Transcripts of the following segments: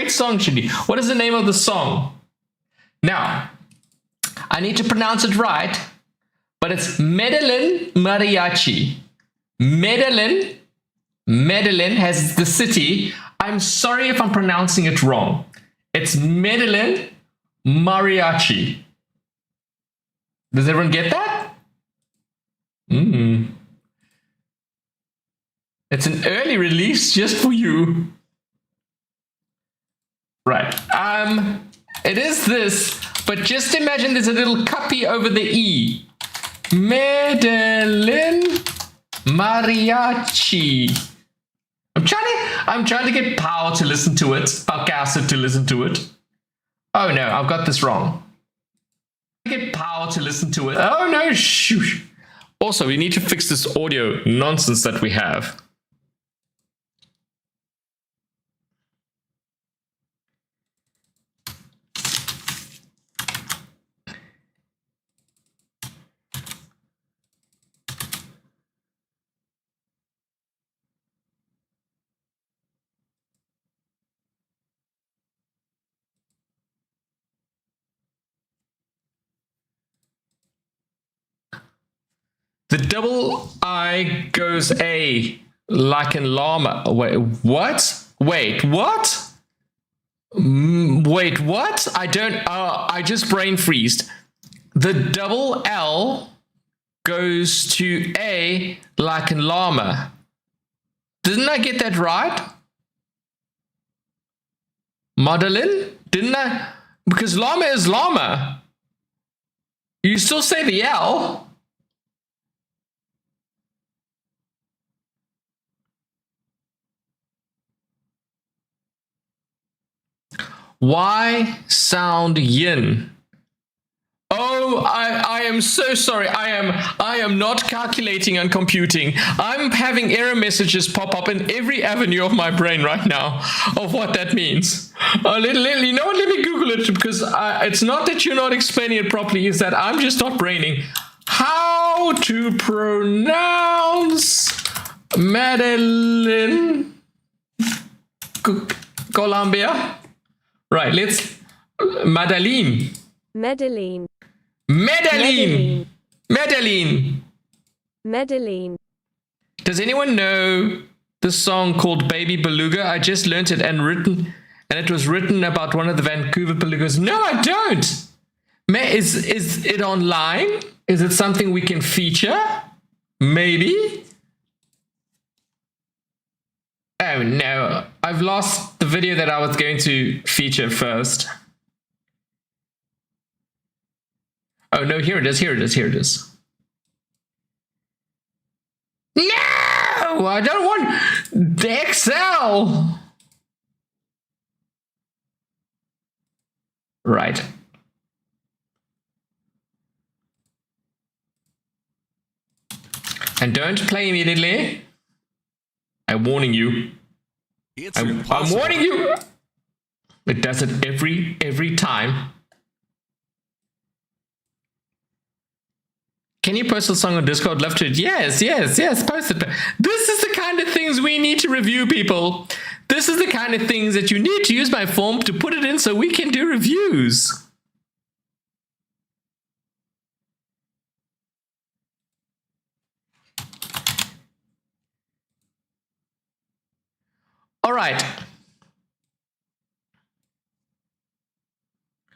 great song, Shindy. What is the name of the song? Now, I need to pronounce it right, but it's Medellin Mariachi. Medellin has the city. I'm sorry if I'm pronouncing it wrong. It's Medellin Mariachi. Does everyone get that? It's an early release just for you. Right. It is this, but just imagine there's a little cuppy over the E. Medellin Mariachi. I'm trying to get Power to listen to it. Paucasset to listen to it. Oh no, I've got this wrong. Get Power to listen to it. Oh no, shoot. Also, we need to fix this audio nonsense that we have. The double I goes A, like in llama. Wait, what? Wait, what? Wait, what? I just brain freezed. The double L goes to A, like in llama. Didn't I get that right? Madeline? Didn't I? Because llama is llama. You still say the L. Why sound yin? Oh, I am so sorry. I am not calculating and computing. I'm having error messages pop up in every avenue of my brain right now of what that means. You know what? Let me Google it, because it's not that you're not explaining it properly. It's that I'm just not braining. How to pronounce Medellin, Colombia? Right, let's Medellin. Medellin. Medellin. Medellin. Medellin. Does anyone know the song called Baby Beluga? I just learnt it and it was written about one of the Vancouver belugas. No, I don't. Is it online? Is it something we can feature? Maybe. Oh no, I've lost the video that I was going to feature first. Oh no, here it is. No, I don't want the Excel. Right. And don't play immediately. I'm warning you. I'm warning you. It does it every time. Can you post a song on Discord? Love to. Yes, post it. This is the kind of things we need to review, people. This is the kind of things that you need to use my form to put it in so we can do reviews. All right.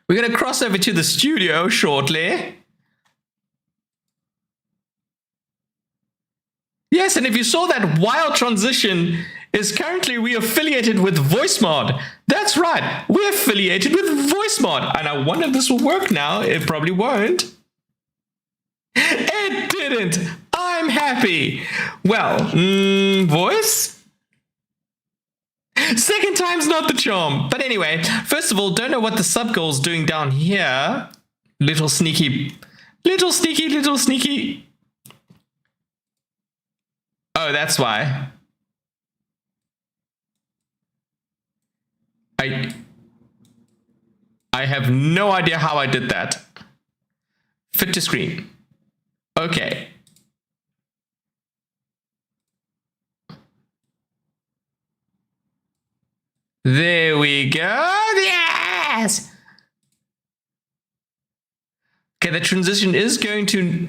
We're going to cross over to the studio shortly. Yes, and if you saw that wild transition is currently re-affiliated with VoiceMod. That's right, we're affiliated with VoiceMod. And I wonder if this will work now. It probably won't. It didn't. I'm happy. Well, voice? Second time's not the charm. But anyway, first of all, don't know what the sub goal's doing down here. Little sneaky. Oh, that's why. I have no idea how I did that. Fit to screen. Okay. There we go. Yes. Okay, the transition is going to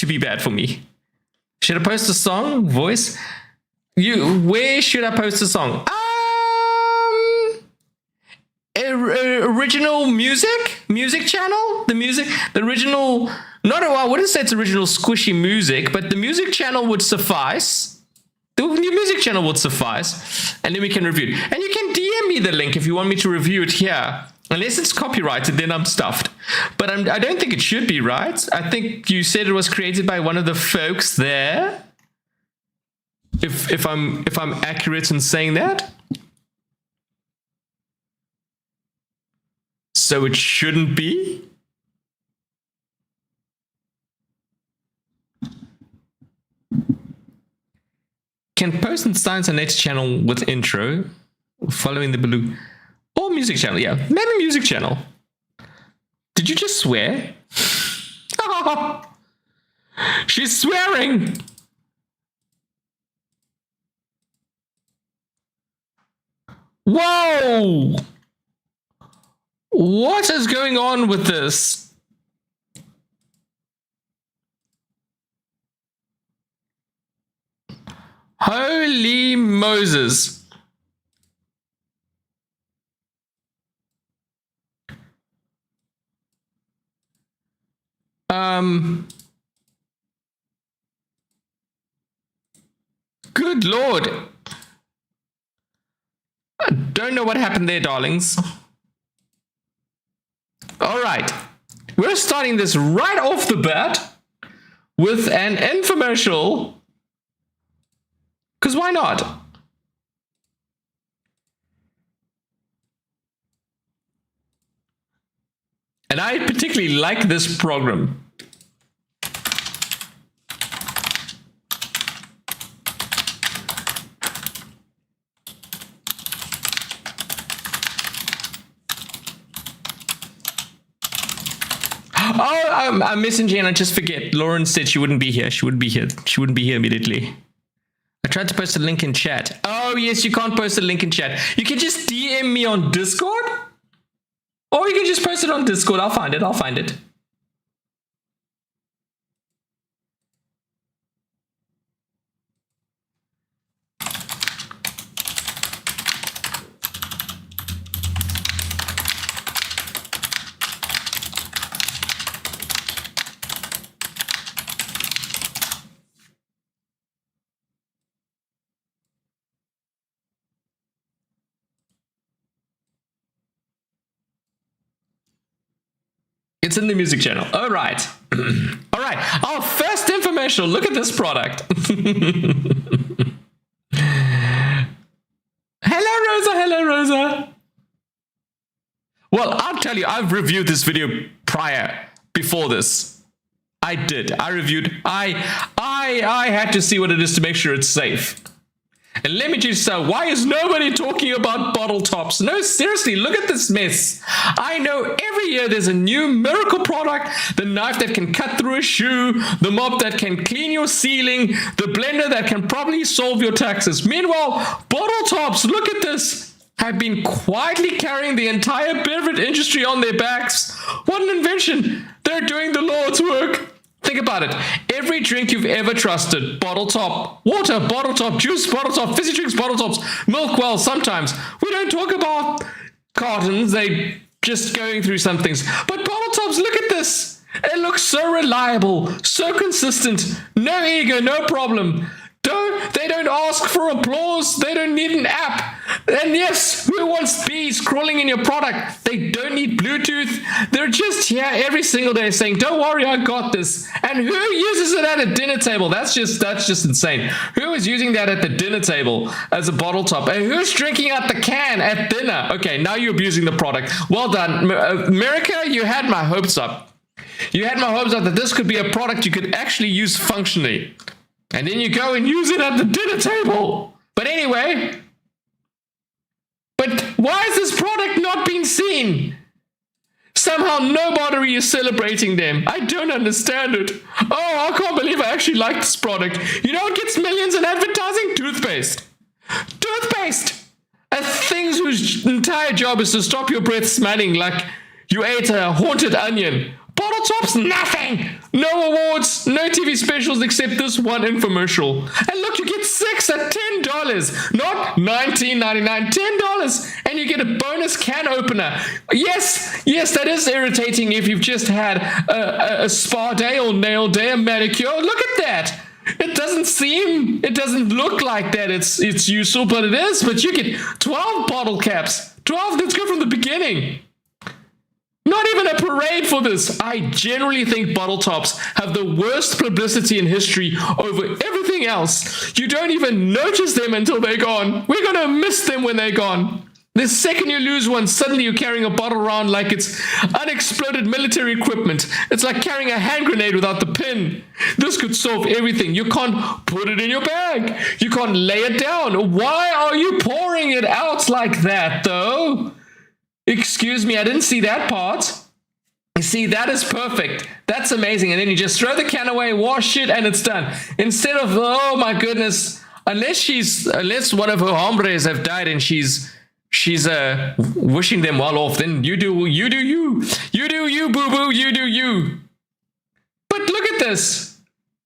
be bad for me. Should I post a song? Voice? Where should I post a song? Original music channel. The original. I wouldn't say it's original squishy music, but the music channel would suffice. The music channel would suffice, and then we can review it. And you can DM me the link if you want me to review it here. Unless it's copyrighted, then I'm stuffed. But I don't think it should be, right? I think you said it was created by one of the folks there. If I'm accurate in saying that. So it shouldn't be. Can post in Science and Nature channel with intro, following the blue. Or music channel, yeah. Maybe music channel. Did you just swear? She's swearing! Whoa! What is going on with this? Holy Moses. Good Lord. I don't know what happened there, darlings. All right. We're starting this right off the bat with an infomercial. Because why not? And I particularly like this program. Oh, I'm missing Jane. I just forget. Lauren said she wouldn't be here. She wouldn't be here. She wouldn't be here immediately. I tried to post a link in chat. Oh, yes, you can't post a link in chat. You can just DM me on Discord. Or you can just post it on Discord. I'll find it. I'll find it. It's in the music channel. All right. All right. Our first information. Look at this product. Hello, Rosa. Hello, Rosa. Well, I'll tell you, I've reviewed this video before this. I did. I reviewed. I had to see what it is to make sure it's safe. And let me just say, why is nobody talking about bottle tops? No, seriously, look at this mess. I know every year there's a new miracle product, the knife that can cut through a shoe, the mop that can clean your ceiling, the blender that can probably solve your taxes. Meanwhile, bottle tops, look at this, have been quietly carrying the entire beverage industry on their backs. What an invention. They're doing the Lord's work. Think about it. Every drink you've ever trusted, bottle top, water, bottle top, juice, bottle top, fizzy drinks, bottle tops, milk, well, sometimes. We don't talk about cartons, they just going through some things. But bottle tops, look at this. It looks so reliable, so consistent, no ego, no problem. They don't ask for applause. They don't need an app. And yes, who wants bees crawling in your product? They don't need Bluetooth. They're just here every single day saying, don't worry, I got this. And who uses it at a dinner table? That's just insane. Who is using that at the dinner table as a bottle top? And who's drinking out the can at dinner? Okay, now you're abusing the product. Well done. America, you had my hopes up. You had my hopes up that this could be a product you could actually use functionally. And then you go and use it at the dinner table. But anyway, why is this product not being seen? Somehow nobody is celebrating them. I don't understand it. Oh, I can't believe I actually like this product. You know what gets millions in advertising? Toothpaste. toothpaste. A thing whose entire job is to stop your breath smelling like you ate a haunted onion. Bottle tops, nothing. No awards, no TV specials except this one infomercial. And look, you get 6 at $10, not $19.99, $10. And you get a bonus can opener. Yes, that is irritating if you've just had a spa day or nail day, a manicure. Look at that. It doesn't look like that it's useful, but it is. But you get 12 bottle caps. 12, let's go from the beginning. Not even a parade for this. I generally think bottle tops have the worst publicity in history over everything else. You don't even notice them until they're gone. We're going to miss them when they're gone. The second you lose one, suddenly you're carrying a bottle around like it's unexploded military equipment. It's like carrying a hand grenade without the pin. This could solve everything. You can't put it in your bag. You can't lay it down. Why are you pouring it out like that, though? Excuse me, I didn't see that part. You see, that is perfect. That's amazing. And then you just throw the can away, wash it, and it's done. Instead of, oh my goodness, unless one of her hombres have died and she's wishing them well off, then you do you, boo-boo, you do you. But look at this.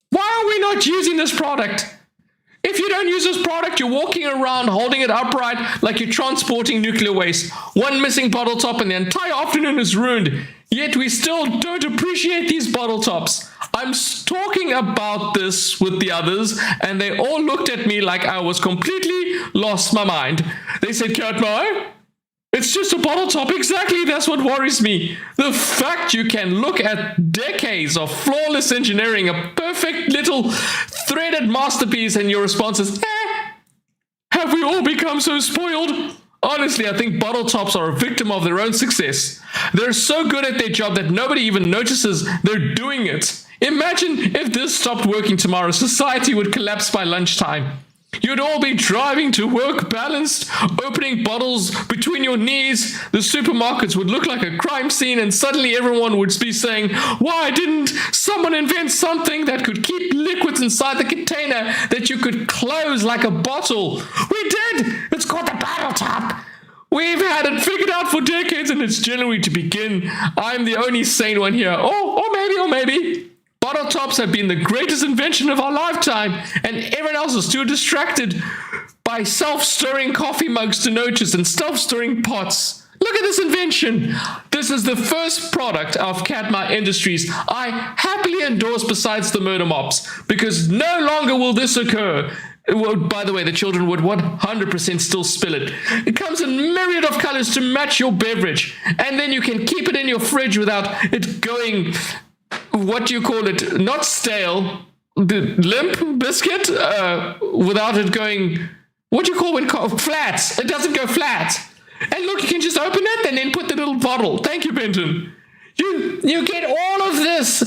Why are we not using this product? If you don't use this product, you're walking around holding it upright like you're transporting nuclear waste. One missing bottle top and the entire afternoon is ruined. Yet we still don't appreciate these bottle tops. I'm talking about this with the others, and they all looked at me like I was completely lost my mind. They said, Katmai, it's just a bottle top. Exactly, that's what worries me. The fact you can look at decades of flawless engineering, a perfect little threaded masterpiece, and your response is, have we all become so spoiled? Honestly, I think bottle tops are a victim of their own success. They're so good at their job that nobody even notices they're doing it. Imagine if this stopped working tomorrow, society would collapse by lunchtime. You'd all be driving to work balanced, opening bottles between your knees. The supermarkets would look like a crime scene, and suddenly everyone would be saying, why didn't someone invent something that could keep liquids inside the container that you could close like a bottle? We did! It's called the bottle top. We've had it figured out for decades, and it's January to begin. I'm the only sane one here. Or maybe. Bottle tops have been the greatest invention of our lifetime, and everyone else is too distracted by self-stirring coffee mugs to notice and self-stirring pots. Look at this invention. This is the first product of Katmai Industries I happily endorse besides the murder mops, because no longer will this occur. Well, by the way, the children would 100% still spill it. It comes in myriad of colors to match your beverage, and then you can keep it in your fridge without it going, what do you call it? Not stale, the limp biscuit, without it going, what do you call when flat? It doesn't go flat. And look, you can just open it and then put the little bottle. Thank you, Benton. You get all of this,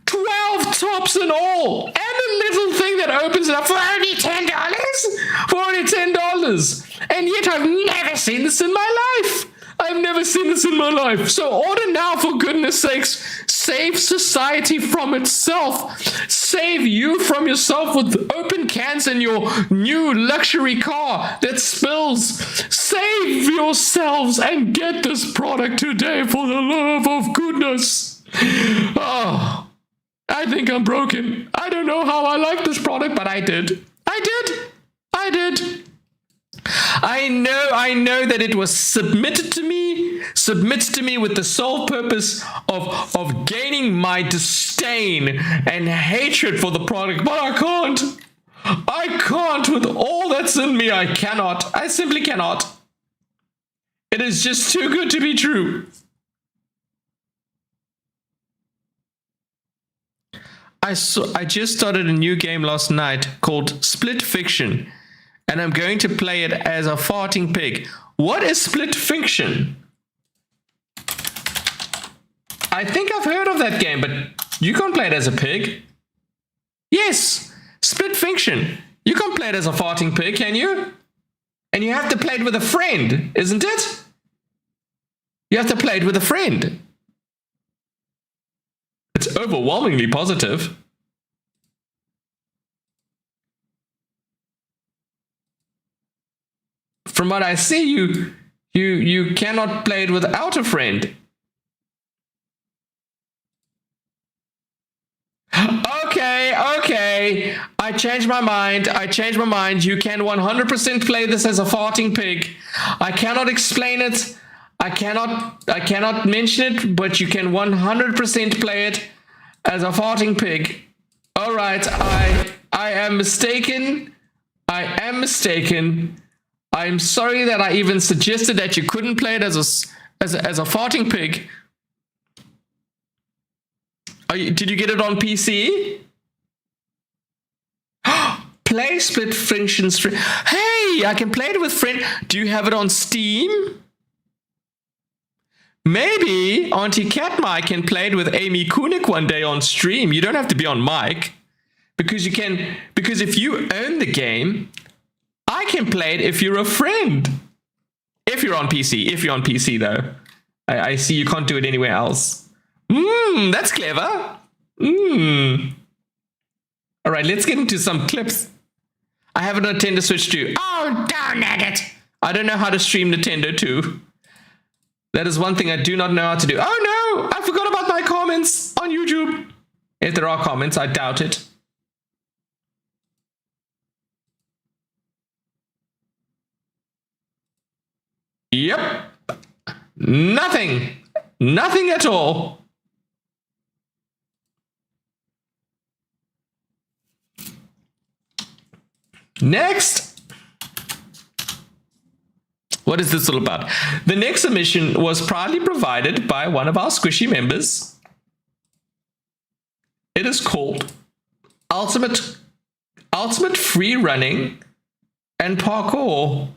12 tops in all, and a little thing that opens it up for only $10. For only $10. And yet I've never seen this in my life. I've never seen this in my life. So order now, for goodness sakes. Save society from itself. Save you from yourself with open cans in your new luxury car that spills. Save yourselves and get this product today, for the love of goodness. Oh, I think I'm broken. I don't know how I like this product, but I did. I know that it was submitted to me with the sole purpose of gaining my disdain and hatred for the product, but I can't with all that's in me. I simply cannot. It is just too good to be true. I just started a new game last night called Split Fiction, and I'm going to play it as a farting pig. What is Split Fiction? I think I've heard of that game, but you can't play it as a pig. Yes, Split Fiction. You can't play it as a farting pig, can you? And you have to play it with a friend, isn't it? You have to play it with a friend. It's overwhelmingly positive. From what I see, you cannot play it without a friend. Okay. I changed my mind. You can 100% play this as a farting pig. I cannot explain it. I cannot mention it, but you can 100% play it as a farting pig. All right, I am mistaken. I'm sorry that I even suggested that you couldn't play it as a farting pig. Did you get it on PC? Play split friction stream. Hey, I can play it with friend. Do you have it on Steam? Maybe Auntie Katmai can play it with Amy Kunik one day on stream. You don't have to be on mic. Because if you own the game, I can play it if you're a friend. If you're on PC though. I see you can't do it anywhere else. That's clever. All right, let's get into some clips. I have a Nintendo Switch too. Oh, darn it. I don't know how to stream Nintendo too. That is one thing I do not know how to do. Oh no, I forgot about my comments on YouTube. If there are comments, I doubt it. Yep. Nothing at all. Next. What is this all about? The next submission was proudly provided by one of our squishy members. It is called Ultimate Free Running and Parkour.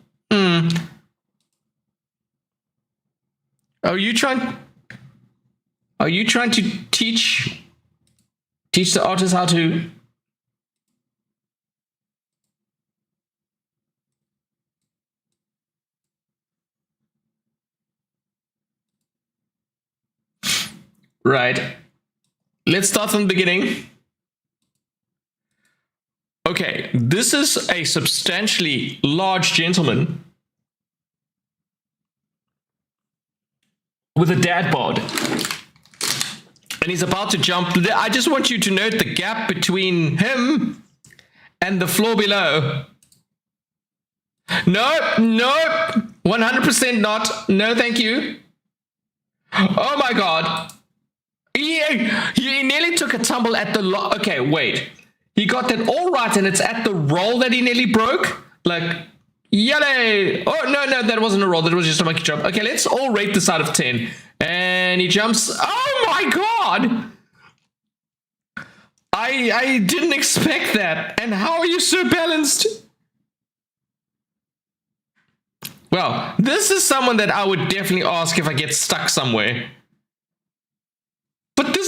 Are you trying to teach the artist how to? Right. Let's start from the beginning. Okay, this is a substantially large gentleman with a dad bod. And he's about to jump. I just want you to note the gap between him and the floor below. Nope, 100% not. No, thank you. Oh my God. He nearly took a tumble at the okay, wait. He got that all right, and it's at the roll that he nearly broke? Like, yay! Oh, no, that wasn't a roll. That was just a monkey jump. Okay, let's all rate this out of 10. And he jumps. Oh my God! I didn't expect that. And how are you so balanced? Well, this is someone that I would definitely ask if I get stuck somewhere. But this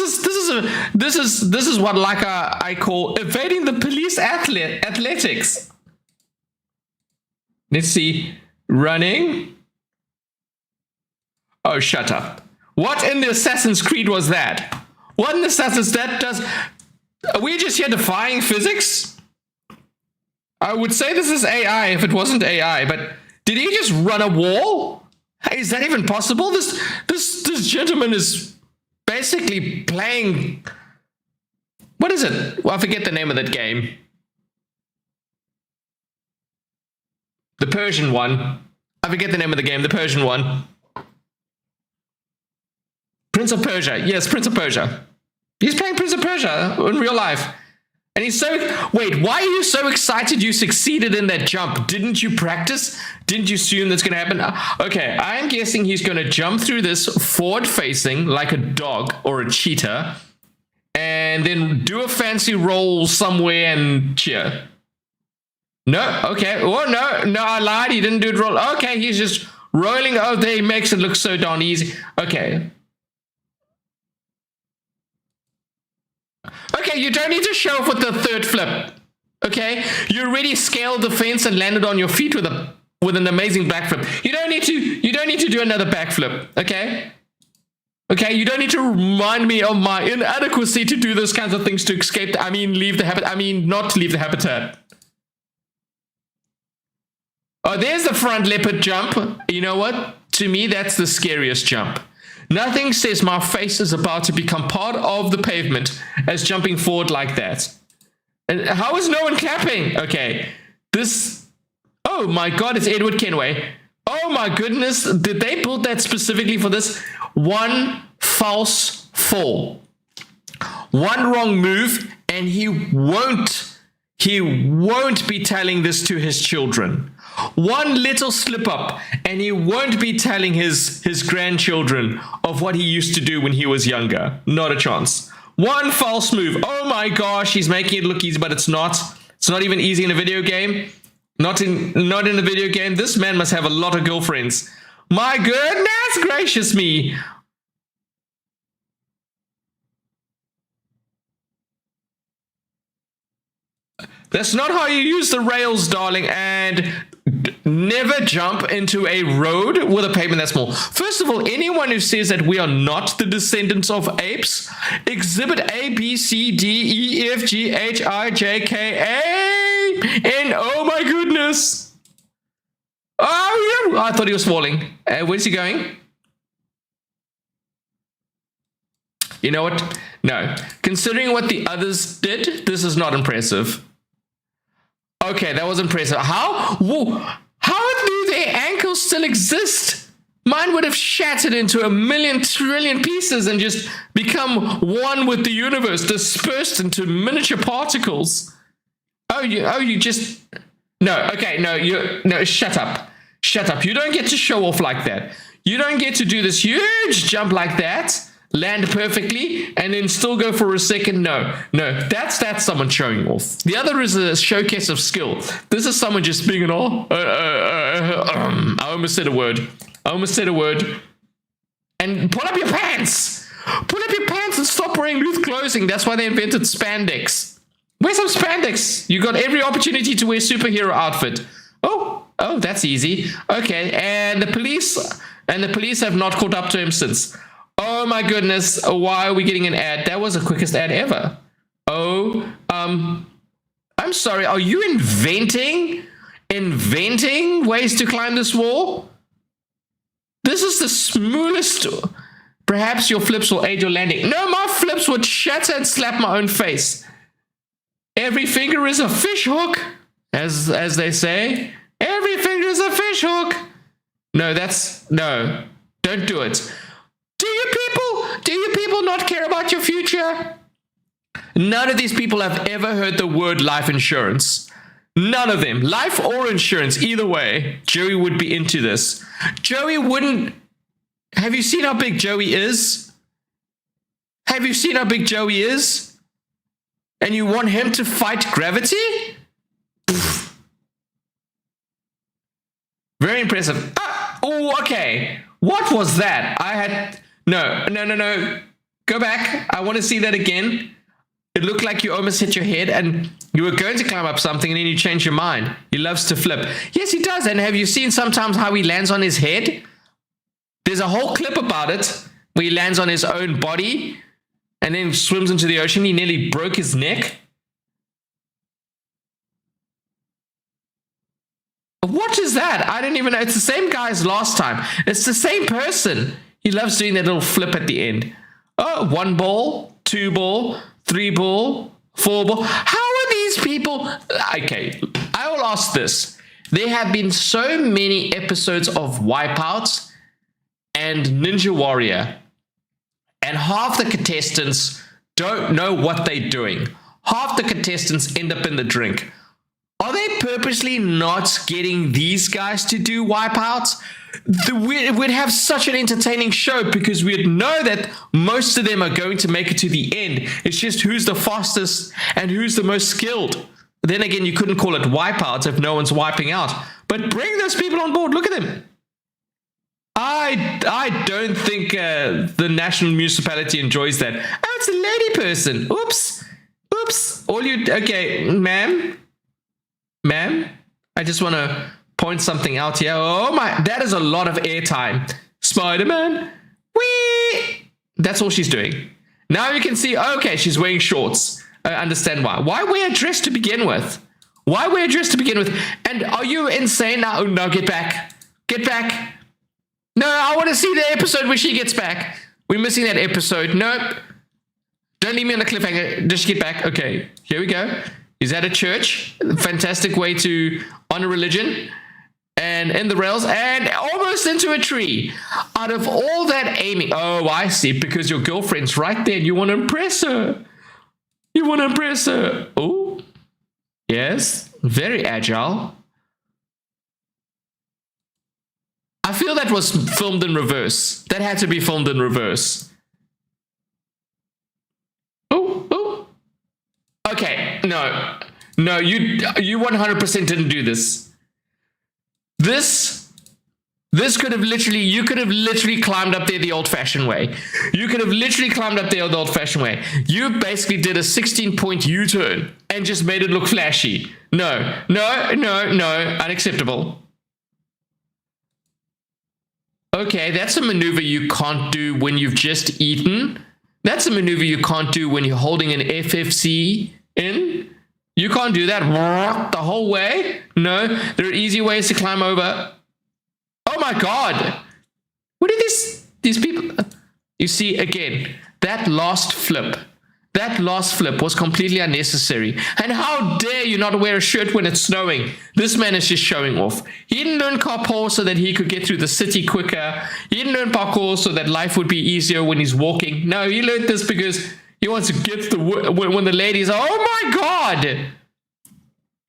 is what I call evading the police athletics. Let's see. Running. Oh, shut up. What in the Assassin's Creed was that? What in the Assassin's that does? Are we just here defying physics? I would say this is AI if it wasn't AI, but did he just run a wall? Hey, is that even possible? This gentleman is basically playing. What is it? Well, I forget the name of that game. The Persian one. I forget the name of the game. The Persian one. Prince of Persia. Yes, Prince of Persia. He's playing Prince of Persia in real life. And he's so... Wait, why are you so excited you succeeded in that jump? Didn't you practice? Didn't you assume that's going to happen? Okay, I'm guessing he's going to jump through this forward-facing like a dog or a cheetah and then do a fancy roll somewhere and cheer. No, okay. Oh, no, I lied. He didn't do it roll. Okay, he's just rolling. Oh, there he makes it look so darn easy. Okay. Okay, you don't need to show off with the third flip. Okay, you already scaled the fence and landed on your feet with an amazing backflip. You don't need to do another backflip. Okay, you don't need to remind me of my inadequacy to do those kinds of things to escape. Leave the habitat. Not leave the habitat. Oh, there's the front leopard jump. You know what? To me, that's the scariest jump. Nothing says my face is about to become part of the pavement as jumping forward like that. And how is no one clapping? Okay, this... Oh my god, it's Edward Kenway. Oh my goodness, did they build that specifically for this? One false fall. One wrong move, and he won't be telling this to his children. One little slip up, and he won't be telling his grandchildren of what he used to do when he was younger. Not a chance. One false move. Oh my gosh, he's making it look easy, but it's not. It's not even easy in a video game. Not in a video game. This man must have a lot of girlfriends. My goodness gracious me. That's not how you use the rails, darling, and never jump into a road with a pavement that small. First of all, anyone who says that we are not the descendants of apes, exhibit A, B, C, D, E, F, G, H, I, J, K, A, N. Oh my goodness. Oh, yeah. I thought he was falling. Where's he going? You know what? No. Considering what the others did, this is not impressive. Okay, that was impressive. How? Whoa, how do their ankles still exist? Mine would have shattered into a million trillion pieces and just become one with the universe, dispersed into miniature particles. You just... No, okay, no, shut up. Shut up. You don't get to show off like that. You don't get to do this huge jump like that, land perfectly, and then still go for a second. No, that's someone showing off. The other is a showcase of skill. This is someone just being an I almost said a word. And pull up your pants. Pull up your pants and stop wearing loose clothing. That's why they invented spandex. Wear some spandex. You got every opportunity to wear superhero outfit. Oh, that's easy. Okay, and the police have not caught up to him since. Oh my goodness, why are we getting an ad? That was the quickest ad ever. I'm sorry, are you inventing ways to climb this wall? This is the smoothest. Perhaps your flips will aid your landing. No, my flips would shatter and slap my own face. Every finger is a fish hook, as they say. Every finger is a fish hook. No, don't do it. Do you people not care about your future? None of these people have ever heard the word life insurance. None of them. Life or insurance, either way. Joey would be into this. Joey wouldn't... Have you seen how big Joey is? Have you seen how big Joey is? And you want him to fight gravity? Pfft. Very impressive. Oh, okay. What was that? No. Go back. I want to see that again. It looked like you almost hit your head and you were going to climb up something and then you changed your mind. He loves to flip. Yes, he does. And have you seen sometimes how he lands on his head? There's a whole clip about it where he lands on his own body and then swims into the ocean. He nearly broke his neck. What is that? I didn't even know. It's the same guy as last time. It's the same person. He loves doing that little flip at the end. Oh, 1 ball, 2 ball, 3 ball, 4 ball. How are these people? Okay, I will ask this. There have been so many episodes of Wipeout and Ninja Warrior, and half the contestants don't know what they're doing. Half the contestants end up in the drink. Are they purposely not getting these guys to do Wipeouts? We'd have such an entertaining show because we'd know that most of them are going to make it to the end. It's just who's the fastest and who's the most skilled. Then again, you couldn't call it Wipeouts if no one's wiping out. But bring those people on board. Look at them. I don't think the national municipality enjoys that. Oh, it's a lady person. Oops. Okay, ma'am, I just want to point something out here. Oh my, that is a lot of airtime. Spider-Man. Whee! That's all she's doing. Now you can see, okay, she's wearing shorts. I understand why. Why wear a dress to begin with? Why wear a dress to begin with? And are you insane? No, no, get back. Get back. No, I want to see the episode where she gets back. We're missing that episode. Nope. Don't leave me on a cliffhanger. Just get back. Okay, here we go. He's at a church. Fantastic way to honor religion. And in the rails. And almost into a tree. Out of all that aiming. Oh, I see. Because your girlfriend's right there. And you want to impress her. You want to impress her. Oh. Yes. Very agile. I feel that was filmed in reverse. That had to be filmed in reverse. Oh, oh. Okay, no. No, you 100% didn't do this. This could have literally, you could have literally climbed up there the old-fashioned way. You could have literally climbed up there the old-fashioned way. You basically did a 16-point U-turn and just made it look flashy. No, no, no, no, unacceptable. Okay, that's a maneuver you can't do when you've just eaten. That's a maneuver you can't do when you're holding an FFC in. You can't do that the whole way. No, there are easy ways to climb over. Oh my God. What are these people? You see, again, that last flip was completely unnecessary. And how dare you not wear a shirt when it's snowing? This man is just showing off. He didn't learn parkour so that he could get through the city quicker. He didn't learn parkour so that life would be easier when he's walking. No, he learned this because he wants to get when the ladies are, oh my God.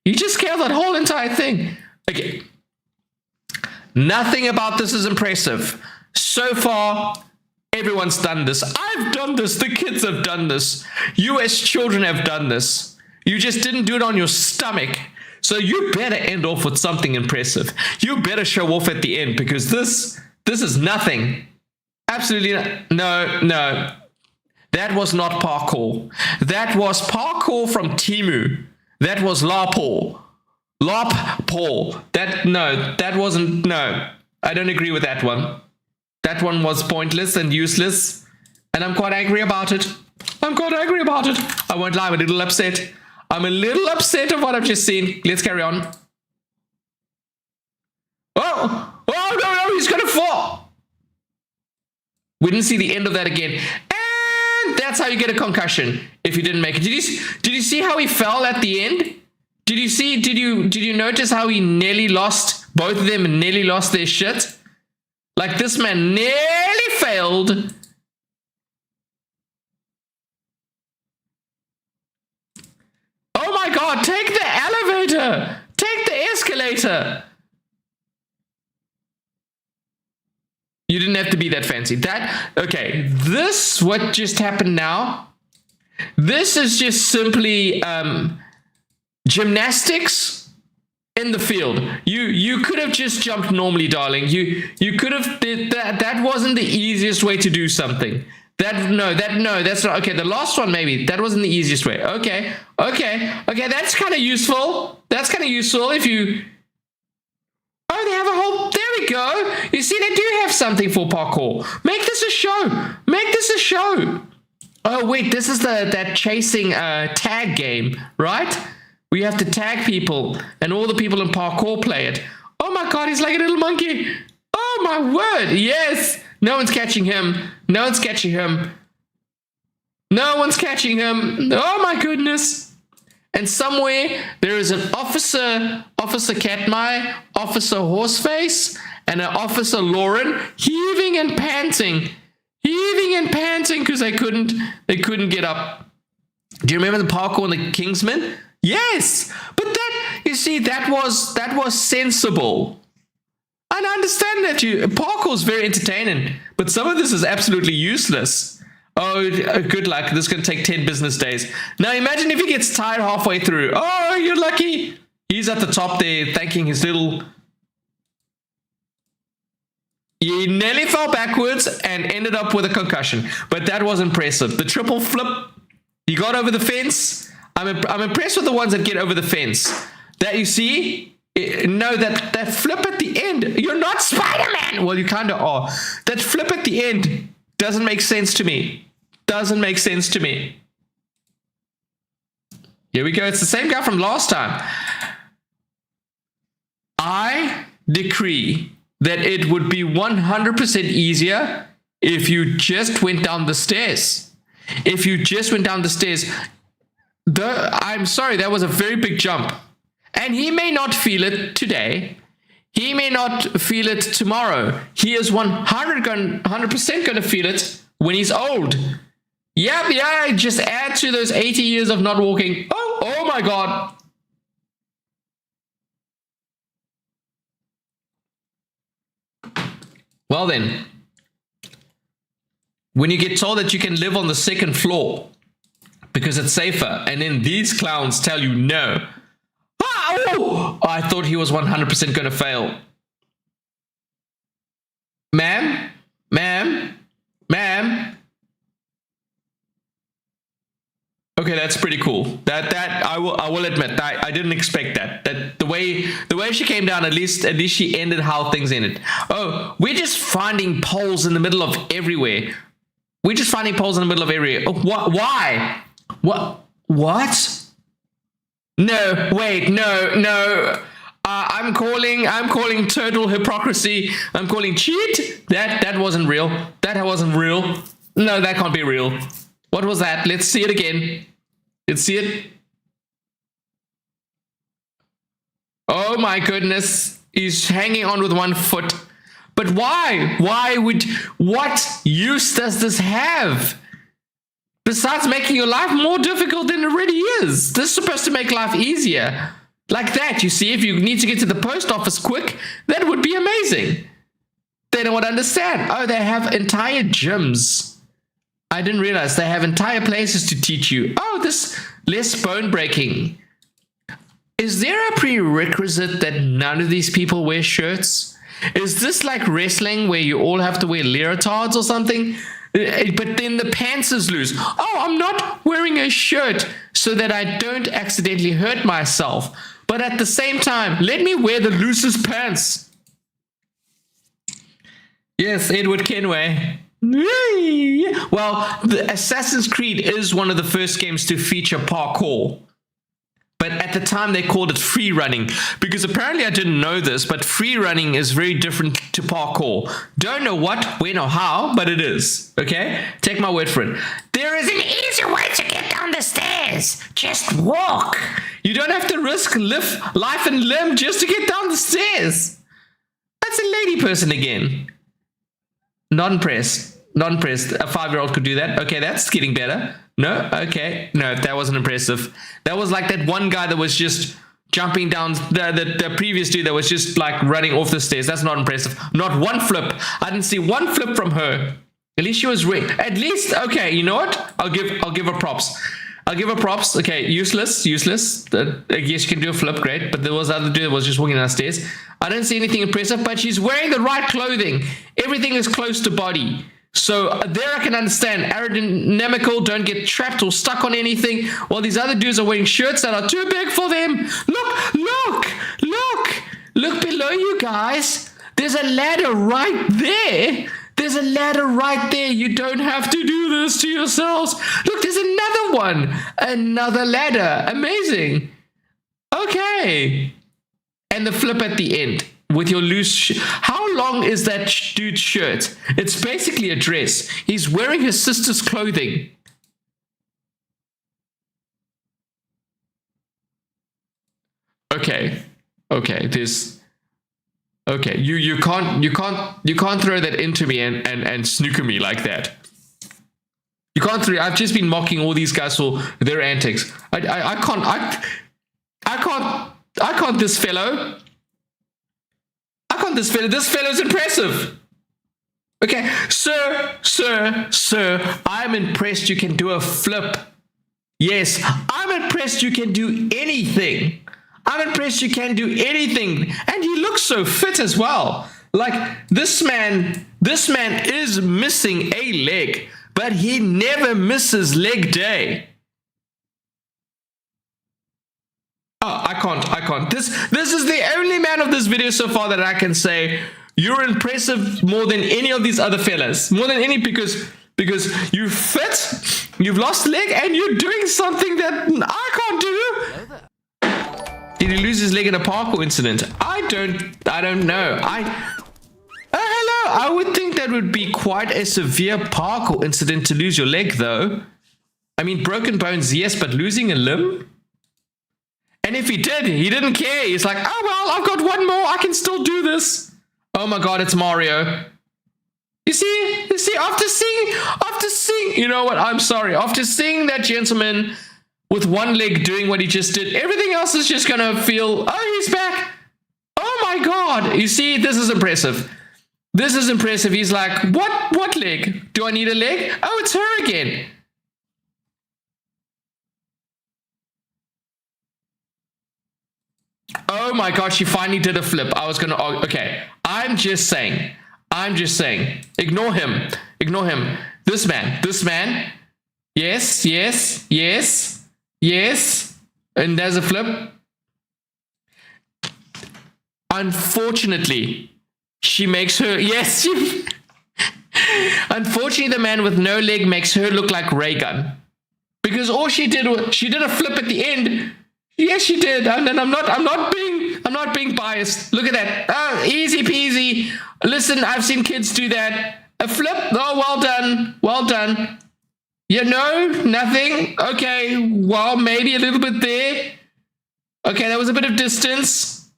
He just scaled that whole entire thing. Okay. Nothing about this is impressive. So far, everyone's done this. I've done this. The kids have done this. US children have done this. You just didn't do it on your stomach. So you better end off with something impressive. You better show off at the end because this is nothing. Absolutely no. That was not parkour. That was parkour from Temu. That was LARPor. That wasn't, no. I don't agree with that one. That one was pointless and useless, and I'm quite angry about it. I won't lie, I'm a little upset. I'm a little upset of what I've just seen. Let's carry on. Oh, no, he's gonna fall. We didn't see the end of that again. And that's how you get a concussion if you didn't make it. Did you see how he fell at the end? Did you notice how he nearly lost, both of them nearly lost their shit? Like, this man nearly failed. Oh my God, take the elevator. Take the escalator. You didn't have to be that fancy. Okay, what just happened now, this is just simply gymnastics in the field. You could have just jumped normally, darling. You could have did that. That wasn't the easiest way to do something. That's not okay. The last one, maybe that wasn't the easiest way. Okay. That's kind of useful. If you. Oh, they have a whole. There we go. You see, they do have something for parkour. Make this a show. Oh wait, this is that chasing tag game, right? We have to tag people, and all the people in parkour play it. Oh my God, he's like a little monkey. Oh my word, yes. No one's catching him. Oh my goodness. And somewhere there is an Officer Katmai, Officer Horseface, and an Officer Lauren heaving and panting because they couldn't get up. Do you remember the parkour in the Kingsman? Yes, but that was sensible. And I understand that parkour is very entertaining, but some of this is absolutely useless. Oh, good luck. This is going to take 10 business days. Now imagine if he gets tired halfway through. Oh, you're lucky. He's at the top there thanking his little... He nearly fell backwards and ended up with a concussion, but that was impressive. The triple flip, he got over the fence. I'm impressed with the ones that get over the fence. That you see, that flip at the end. You're not Spider-Man. Well, you kind of are. That flip at the end doesn't make sense to me. Here we go. It's the same guy from last time. I decree that it would be 100% easier if you just went down the stairs. If you just went down the stairs. I'm sorry, that was a very big jump. And he may not feel it today. He may not feel it tomorrow. He is 100% going to feel it when he's old. Yeah, just add to those 80 years of not walking. Oh my God. Well then, when you get told that you can live on the second floor because it's safer, and then these clowns tell you no. I thought he was 100% going to fail. Ma'am. Okay, that's pretty cool. That I will admit, I didn't expect that. That the way she came down, at least she ended how things ended. Oh, we're just finding poles in the middle of everywhere. We're just finding poles in the middle of everywhere. Oh, why? What? No, wait, no. I'm calling total hypocrisy. I'm calling cheat. That wasn't real. That wasn't real. No, that can't be real. What was that? Let's see it again. Let's see it. Oh my goodness. He's hanging on with one foot. But why? What use does this have? Besides making your life more difficult than it already is. This is supposed to make life easier. Like that, you see, if you need to get to the post office quick, that would be amazing. They don't understand. Oh, they have entire gyms. I didn't realize they have entire places to teach you. Oh, this less bone breaking. Is there a prerequisite that none of these people wear shirts? Is this like wrestling where you all have to wear leotards or something? But then the pants is loose. Oh, I'm not wearing a shirt so that I don't accidentally hurt myself. But at the same time, let me wear the loosest pants. Yes, Edward Kenway. Well, the Assassin's Creed is one of the first games to feature parkour. But at the time they called it free running, because apparently I didn't know this, but free running is very different to parkour. Don't know what, when, or how, but it is. Okay? Take my word for it. There is an easy way to get down the stairs. Just walk. You don't have to risk life and limb just to get down the stairs. That's a lady person again. Not impressed. Not impressed. A 5-year-old could do that. Okay, that's getting better. No? Okay. No, that wasn't impressive. That was like that one guy that was just jumping down, the previous dude that was just like running off the stairs. That's not impressive. Not one flip. I didn't see one flip from her. At least she was at least, okay, you know what? I'll give her props. I'll give her props. Okay, useless. I guess you can do a flip, great. But there was the other dude that was just walking downstairs. I didn't see anything impressive, but she's wearing the right clothing. Everything is close to body. So there I can understand. Aerodynamical, don't get trapped or stuck on anything. While these other dudes are wearing shirts that are too big for them. Look below you guys. There's a ladder right there. There's a ladder right there. You don't have to do this to yourselves. Look, there's another one. Another ladder. Amazing. Okay. And the flip at the end. With your loose how long is that dude's shirt? It's basically a dress. He's wearing his sister's clothing. Okay, there's okay, you can't throw that into me and snooker me like that. You can't throw. I've just been mocking all these guys for their antics. I can't this fellow. This fellow's impressive. Okay, sir, I'm impressed you can do a flip. Yes, I'm impressed you can do anything. I'm impressed you can do anything. And he looks so fit as well. Like, this man is missing a leg, but he never misses leg day. Oh, I can't. This is the only man of this video so far that I can say you're impressive more than any of these other fellas. More than any, because you fit, you've lost a leg, and you're doing something that I can't do. Did he lose his leg in a parkour incident? I don't know. Hello. I would think that would be quite a severe parkour incident to lose your leg, though. I mean, broken bones, yes, but losing a limb? And if he did, he didn't care. He's like, oh, well, I've got one more. I can still do this. Oh my God, it's Mario. You see, after seeing, you know what? I'm sorry. After seeing that gentleman with one leg doing what he just did, everything else is just going to feel, oh, he's back. Oh my God. You see, this is impressive. This is impressive. He's like, what leg? Do I need a leg? Oh, it's her again. Oh my gosh, she finally did a flip. I was gonna, okay. I'm just saying. Ignore him. This man. Yes. And there's a flip. Unfortunately, she makes her, yes. Unfortunately, the man with no leg makes her look like Raygun. Because all she did was, she did a flip at the end. Yes, she did, and I'm not being biased. Look at that. Oh, easy peasy. Listen, I've seen kids do that. A flip. Oh, well done. You know, nothing. Okay, well, maybe a little bit there. Okay, that was a bit of distance,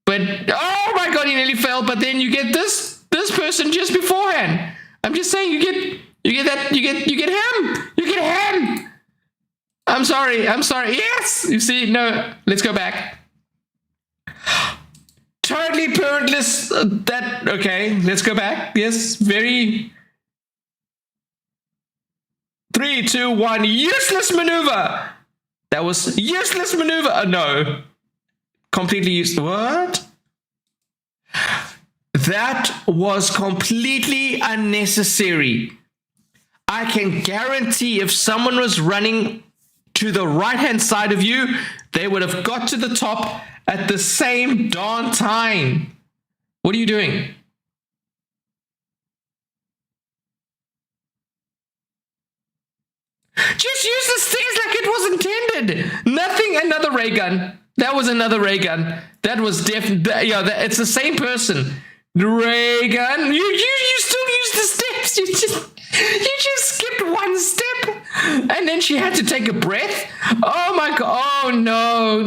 but oh my God, he nearly fell. But then you get this person just beforehand. I'm just saying, you get him. I'm sorry. Yes! You see, no, let's go back. Totally parentless. Okay, let's go back. Yes, very. 3, 2, 1, useless maneuver. That was useless maneuver. No. Completely useless. What? That was completely unnecessary. I can guarantee if someone was running to the right-hand side of you, they would have got to the top at the same darn time. What are you doing? Just use the stairs like it was intended. Nothing, another ray gun. That was another ray gun. That was definitely, yeah, it's the same person. The ray gun. You still use the steps. You just skipped one step, and then she had to take a breath. Oh my God! Oh no!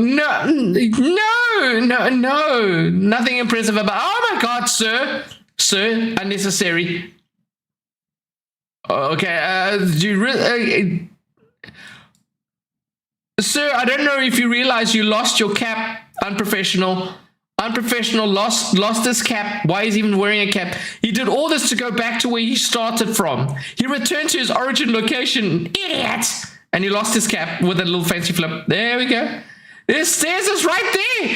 Nothing impressive about. Oh my God, sir, unnecessary. Okay, do you really, sir? I don't know if you realize you lost your cap. Unprofessional. Lost his cap. Why is he even wearing a cap? He did all this to go back to where he started from. He returned to his origin location. Idiot! And he lost his cap with a little fancy flip. There we go. The stairs is right there.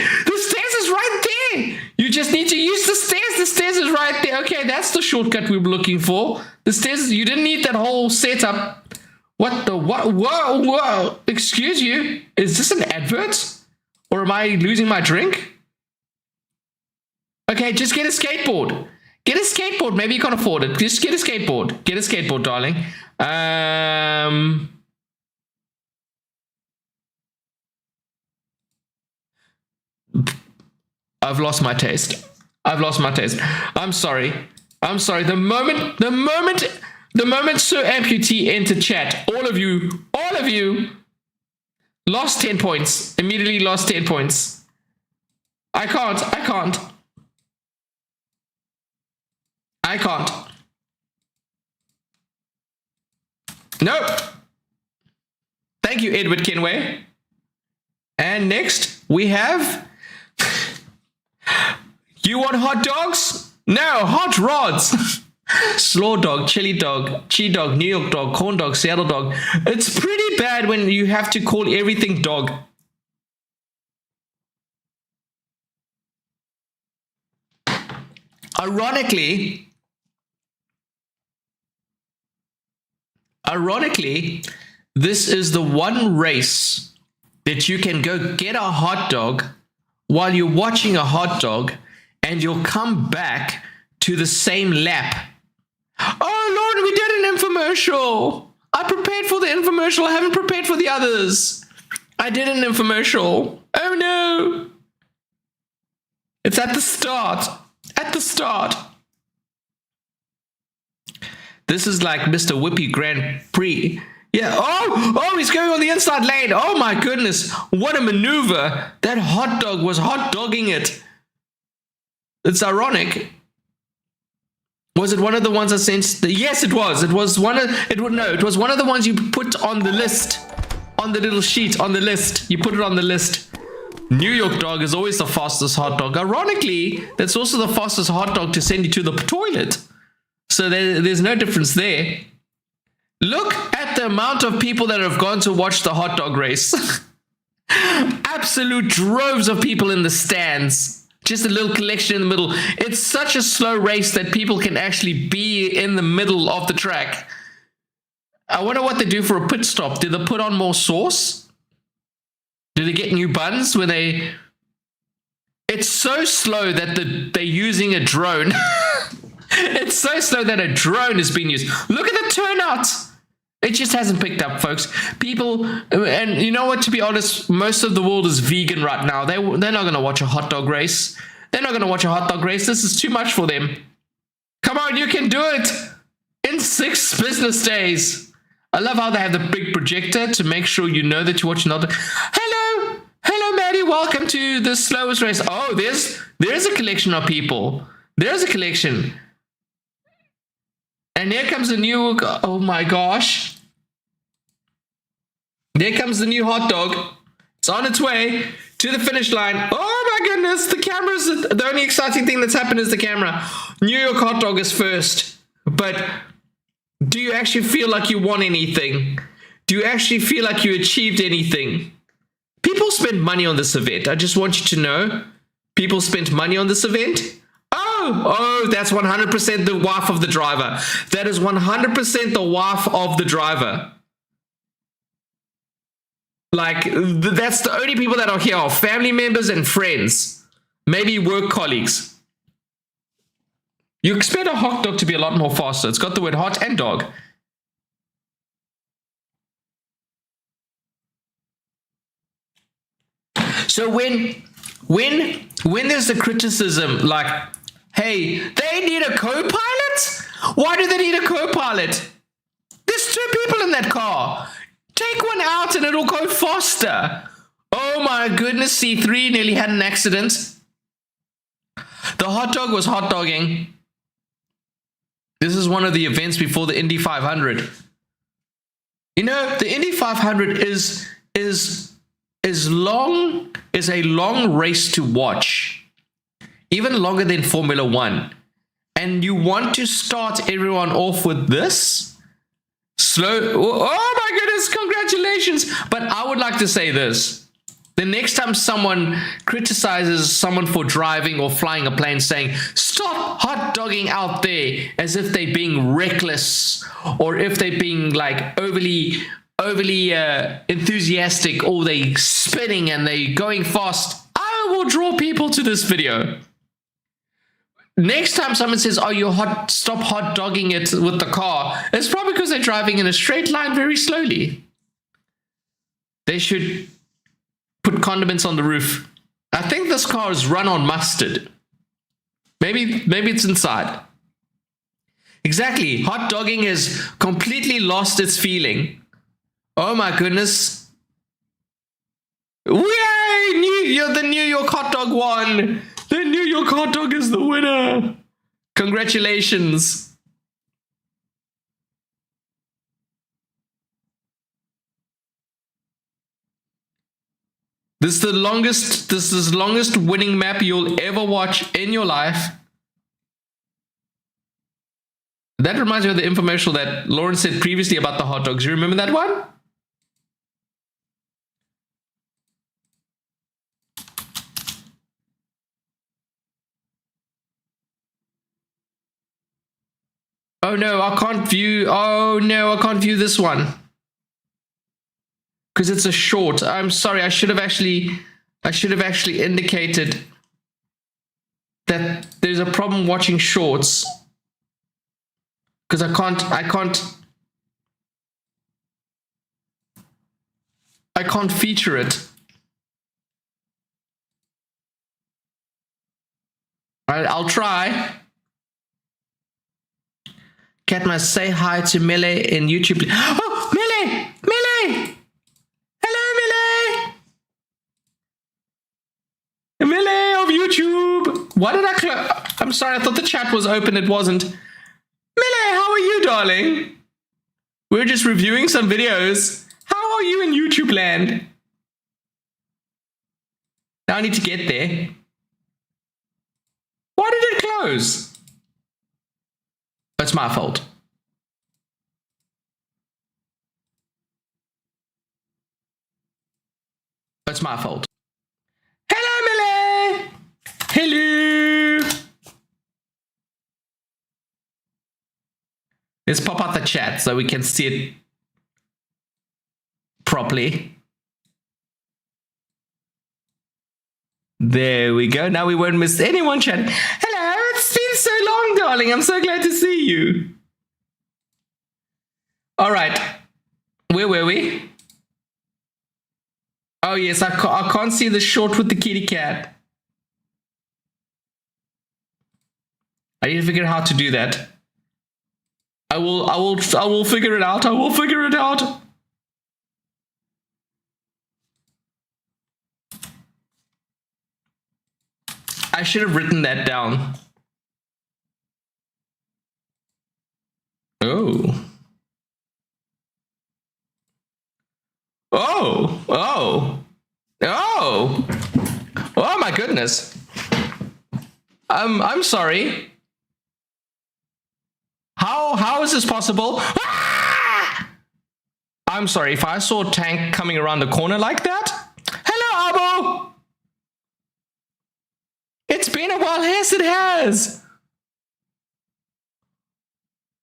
You just need to use the stairs. The stairs is right there. Okay, that's the shortcut we were looking for. The stairs, you didn't need that whole setup. What? Whoa. Excuse you. Is this an advert? Or am I losing my drink? Okay, just get a skateboard. Maybe you can't afford it. Just get a skateboard. Darling. I've lost my taste. I'm sorry. The moment Sir Amputee entered chat, all of you lost 10 points. Immediately lost 10 points. I can't. Nope. Thank you, Edward Kenway. And next, we have... You want hot dogs? No, hot rods. Slaw dog, chili dog, cheese dog, New York dog, corn dog, Seattle dog. It's pretty bad when you have to call everything dog. Ironically, this is the one race that you can go get a hot dog while you're watching a hot dog, and you'll come back to the same lap. Oh Lord, we did an infomercial. I prepared for the infomercial. I haven't prepared for the others. I did an infomercial. Oh no. It's at the start. At the start. This is like Mr. Whippy Grand Prix. Yeah. Oh, he's going on the inside lane. Oh my goodness. What a maneuver. That hot dog was hot dogging it. It's ironic. Was it one of the ones I sent? Yes, it was. It was one of it was one of the ones you put on the list. On the little sheet on the list. You put it on the list. New York dog is always the fastest hot dog. Ironically, that's also the fastest hot dog to send you to the toilet. So there's no difference there. Look at the amount of people that have gone to watch the hot dog race. Absolute droves of people in the stands. Just a little collection in the middle. It's such a slow race that people can actually be in the middle of the track. I wonder what they do for a pit stop. Do they put on more sauce? Do they get new buns when they... It's so slow that they're using a drone. It's so slow that a drone is being used. Look at the turnout. It just hasn't picked up, folks. People, and you know what, to be honest, most of the world is vegan right now. They're not going to watch a hot dog race. They're not going to watch a hot dog race. This is too much for them. Come on, you can do it in 6 business days. I love how they have the big projector to make sure you know that you're watching another. Hello, Maddie. Welcome to the slowest race. Oh, there's a collection of people. There's a collection. And here comes the new, oh my gosh. There comes the new hot dog. It's on its way to the finish line. Oh my goodness, the camera's, the only exciting thing that's happened is the camera. New York hot dog is first. But do you actually feel like you won anything? Do you actually feel like you achieved anything? People spend money on this event. I just want you to know. People spent money on this event. Oh, that's 100% the wife of the driver. That is 100% the wife of the driver. Like, that's the only people that are here are family members and friends. Maybe work colleagues. You expect a hot dog to be a lot more faster. It's got the word hot and dog. So when there's the criticism like, hey, they need a co-pilot? Why do they need a co-pilot? There's 2 people in that car. Take one out and it'll go faster. Oh my goodness, C3 nearly had an accident. The hot dog was hot dogging. This is one of the events before the Indy 500. You know, the Indy 500 is a long race to watch. Even longer than Formula 1. And you want to start everyone off with this? Slow. Oh my goodness, congratulations. But I would like to say this. The next time someone criticizes someone for driving or flying a plane saying, stop hot dogging out there, as if they're being reckless or if they're being like overly enthusiastic or they spinning and they going fast, I will draw people to this video. Next time someone says, oh, stop hot dogging it with the car, it's probably because they're driving in a straight line very slowly. They should put condiments on the roof. I think this car is run on mustard. Maybe it's inside. Exactly. Hot dogging has completely lost its feeling. Oh my goodness. Yay! The New York hot dog won. The New York hot dog is the winner. Congratulations. This is the longest winning map you'll ever watch in your life. That reminds me of the infomercial that Lauren said previously about the hot dogs. You remember that one? Oh no, I can't view. Oh no, I can't view this one. Because it's a short. I'm sorry, I should have actually indicated that there's a problem watching shorts. Because I can't feature it. I'll try. Cat must say hi to Millie in YouTube. Oh, Millie! Millie! Hello, Millie! Millie of YouTube! Why did I close? I'm sorry, I thought the chat was open. It wasn't. Millie, how are you, darling? We're just reviewing some videos. How are you in YouTube land? Now I need to get there. Why did it close? It's my fault. It's my fault. Hello, Millie. Hello. Let's pop out the chat so we can see it properly. There we go. Now we won't miss anyone chatting. Hello, it's been so long, darling. I'm so glad to see you. All right. Where were we? Oh, yes. I can't see the short with the kitty cat. I need to figure out how to do that. I will figure it out. I will figure it out. I should have written that down. Oh. Oh. Oh. Oh. Oh my goodness. I'm sorry. How is this possible? Ah! I'm sorry, if I saw a tank coming around the corner like that. Hello, Abo. It's been a while. Yes, it has.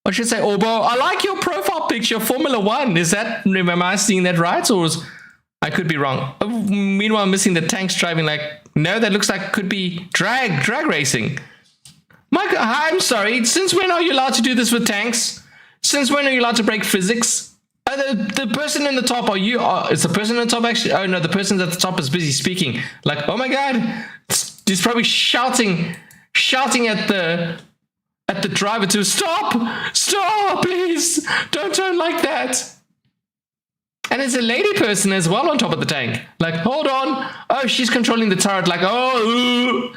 I should say, Obo, I like your profile picture, Formula One. Is that, am I seeing that right? Or is, I could be wrong. Meanwhile, missing the tanks driving like, no, that looks like could be drag racing. Mike, I'm sorry. Since when are you allowed to do this with tanks? Since when are you allowed to break physics? The person in the top, are you? Is the person in the top actually? Oh no, the person at the top is busy speaking. Like, oh my god, he's probably shouting at the driver to stop, please, don't turn like that. And there's a lady person as well on top of the tank. Like, hold on. Oh, she's controlling the turret. Like, oh,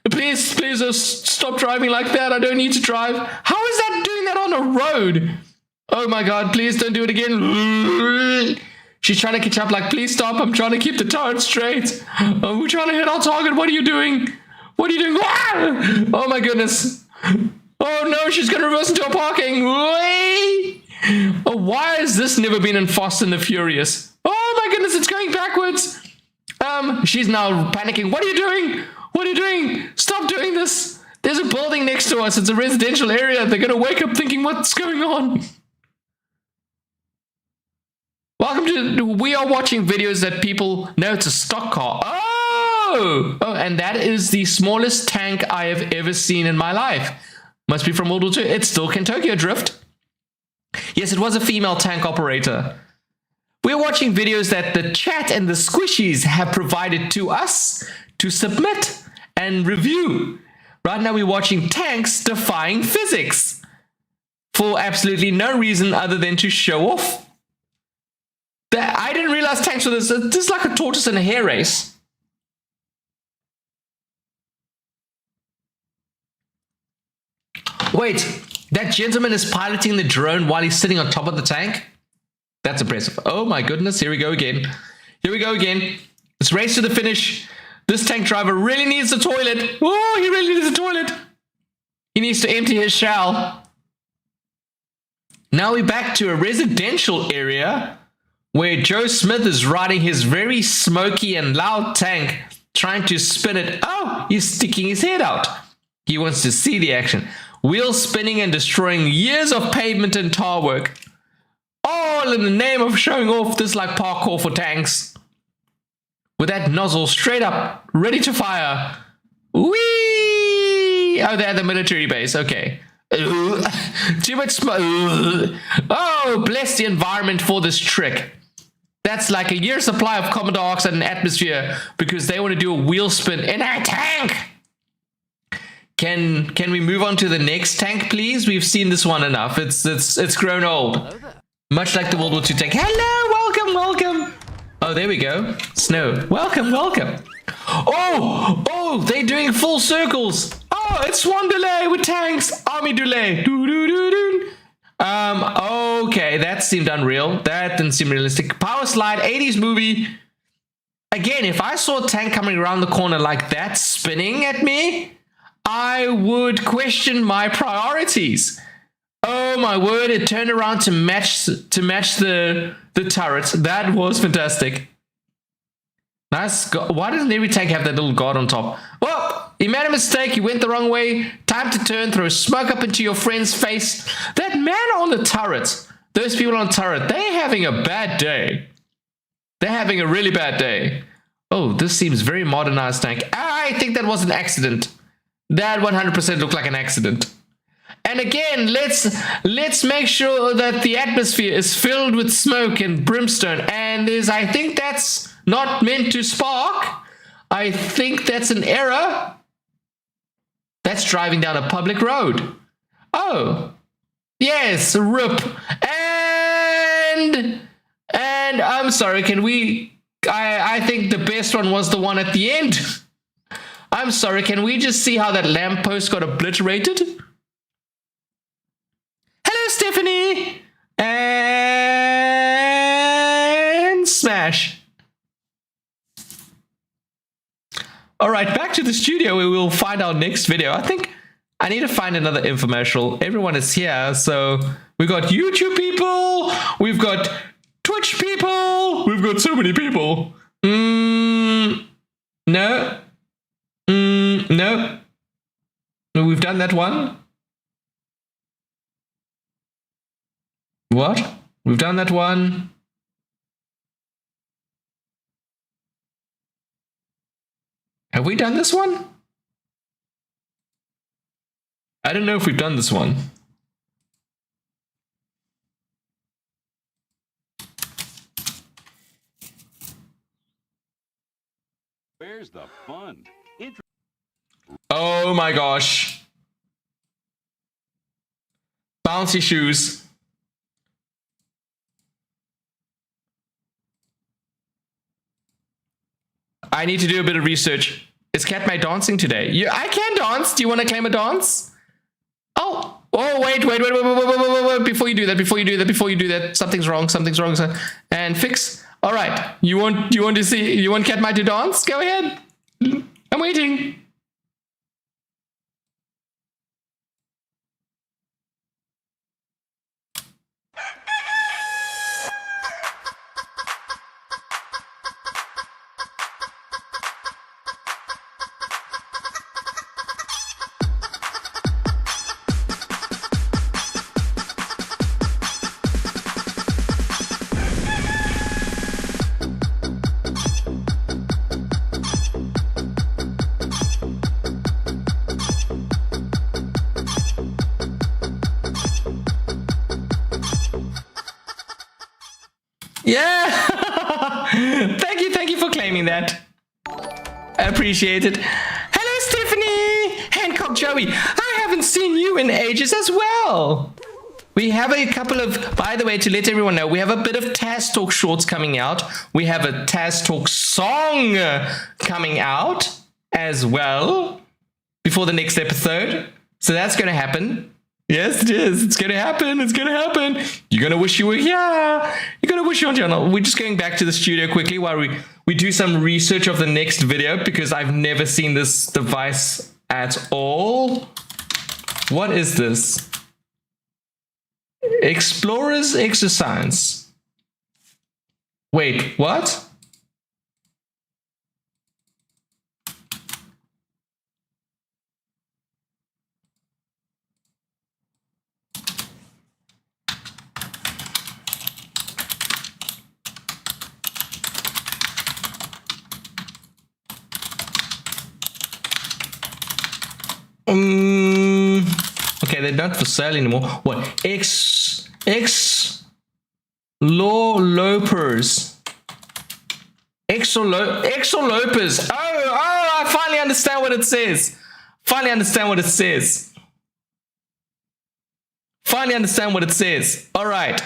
please, stop driving like that. I don't need to drive. How is that doing that on a road? Oh my god, please don't do it again. She's trying to catch up, like, please stop. I'm trying to keep the turret straight. Oh, we're trying to hit our target. What are you doing? What are you doing? Ah! Oh my goodness. Oh no, she's going to reverse into a parking. Oh, why has this never been in Fast and the Furious? Oh my goodness, it's going backwards. She's now panicking. What are you doing? What are you doing? Stop doing this. There's a building next to us. It's a residential area. They're going to wake up thinking, what's going on? Welcome to, we are watching videos that people know it's a stock car. Oh, and that is the smallest tank I have ever seen in my life. Must be from World War II. It still can Tokyo drift. Yes, it was a female tank operator. We're watching videos that the chat and the squishies have provided to us to submit and review. Right now we're watching tanks defying physics for absolutely no reason other than to show off. I didn't realize tanks were this. This is like a tortoise and a hare race. Wait, that gentleman is piloting the drone while he's sitting on top of the tank? That's impressive. Oh my goodness, here we go again. Here we go again. Let's race to the finish. This tank driver really needs the toilet. Oh, he really needs the toilet. He needs to empty his shell. Now we're back to a residential area where Joe Smith is riding his very smoky and loud tank, trying to spin it. Oh, he's sticking his head out. He wants to see the action. Wheels spinning and destroying years of pavement and tar work. All in the name of showing off this like parkour for tanks. With that nozzle straight up, ready to fire. Whee! Oh, they're at the military base. Okay. Too much smoke. Oh, bless the environment for this trick. That's like a year's supply of carbon dioxide in the atmosphere because they want to do a wheel spin in a tank. Can we move on to the next tank, please? We've seen this one enough. It's grown old. Much like the World War II tank. Hello, welcome. Oh, there we go. Snow. Welcome. Oh, they're doing full circles. Oh, it's one delay with tanks. Army delay. Okay, that seemed unreal. That didn't seem realistic. Power slide, 80s movie. Again, if I saw a tank coming around the corner like that, spinning at me, I would question my priorities. Oh my word, it turned around to match the turret. That was fantastic. Nice. Why doesn't every tank have that little guard on top? Well, you made a mistake. You went the wrong way. Time to turn. Throw smoke up into your friend's face. That man on the turret, those people on the turret, they're having a bad day. They're having a really bad day. Oh, this seems very modernized tank. I think that was an accident. That 100% looked like an accident. And again, let's make sure that the atmosphere is filled with smoke and brimstone. And I think that's not meant to spark. I think that's an error. That's driving down a public road. Oh, yes, rip. And I'm sorry, can we... I think the best one was the one at the end. I'm sorry, can we just see how that lamppost got obliterated? Hello, Stephanie! And smash. All right, back to the studio where we'll find our next video. I think I need to find another infomercial. Everyone is here, so we've got YouTube people, we've got Twitch people, we've got so many people. No. No. We've done that one. What? We've done that one. Have we done this one? I don't know if we've done this one. Where's the fun? Oh my gosh. Bouncy shoes. I need to do a bit of research. Is Catmate dancing today? Yeah, I can dance. Do you want to claim a dance? Oh, wait. Before you do that, something's wrong. And fix. All right. You want Catmate to dance? Go ahead. I'm waiting. Yeah. Thank you for claiming that. I appreciate it. Hello, Stephanie. Hancock Joey. I haven't seen you in ages as well. We have a couple of, by the way, to let everyone know, we have a bit of Taz Talk shorts coming out. We have a Taz Talk song coming out as well before the next episode. So that's going to happen. Yes, it is. It's going to happen. You're going to wish you were here. You're going to wish you on channel. We're just going back to the studio quickly while we do some research of the next video because I've never seen this device at all. What is this? Explorer's exercise. Wait, what? Okay, they're not for sale anymore. What? Exolopers. Exolopers. Oh, I finally understand what it says. Finally understand what it says. Finally understand what it says. All right.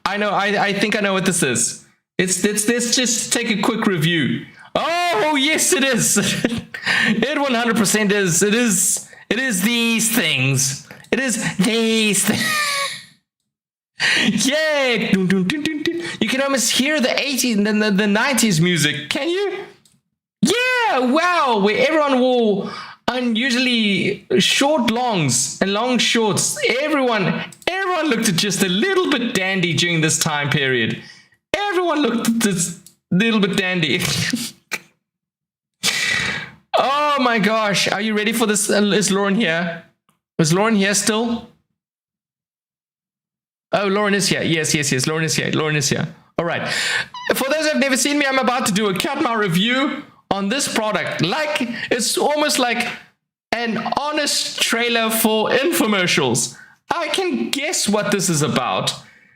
I know. I think I know what this is. Let's just take a quick review. Oh, yes, it is. It 100% is. It is these things. It is these things. Yay! You can almost hear the 80s and the 90s music. Can you? Yeah, wow. Where everyone wore unusually short longs and long shorts. Everyone looked just a little bit dandy during this time period. Everyone looked this little bit dandy. Oh my gosh. Are you ready for this? Is Lauren here? Is Lauren here still? Oh, Lauren is here. Yes. Lauren is here. All right. For those who have never seen me, I'm about to do a cat mouth review on this product. Like, it's almost like an honest trailer for infomercials. I can guess what this is about.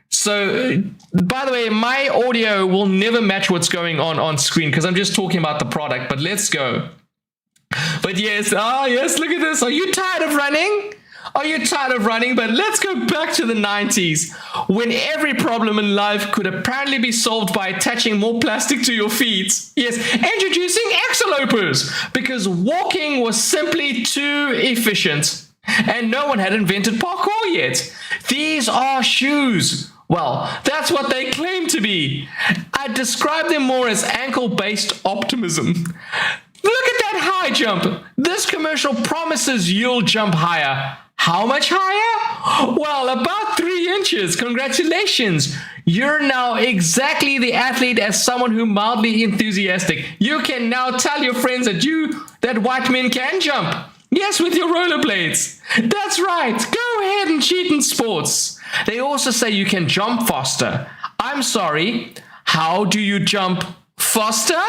So, by the way, my audio will never match what's going on screen because I'm just talking about the product, but let's go. But yes, look at this. Are you tired of running? But let's go back to the 90s when every problem in life could apparently be solved by attaching more plastic to your feet. Yes, introducing axolopers because walking was simply too efficient and no one had invented parkour yet. These are shoes. Well, that's what they claim to be. I describe them more as ankle-based optimism. Look at that high jump. This commercial promises you'll jump higher. How much higher? Well, about 3 inches. Congratulations. You're now exactly the athlete as someone who mildly enthusiastic. You can now tell your friends that white men can jump. Yes, with your rollerblades. That's right. Go ahead and cheat in sports. They also say you can jump faster. I'm sorry. How do you jump faster?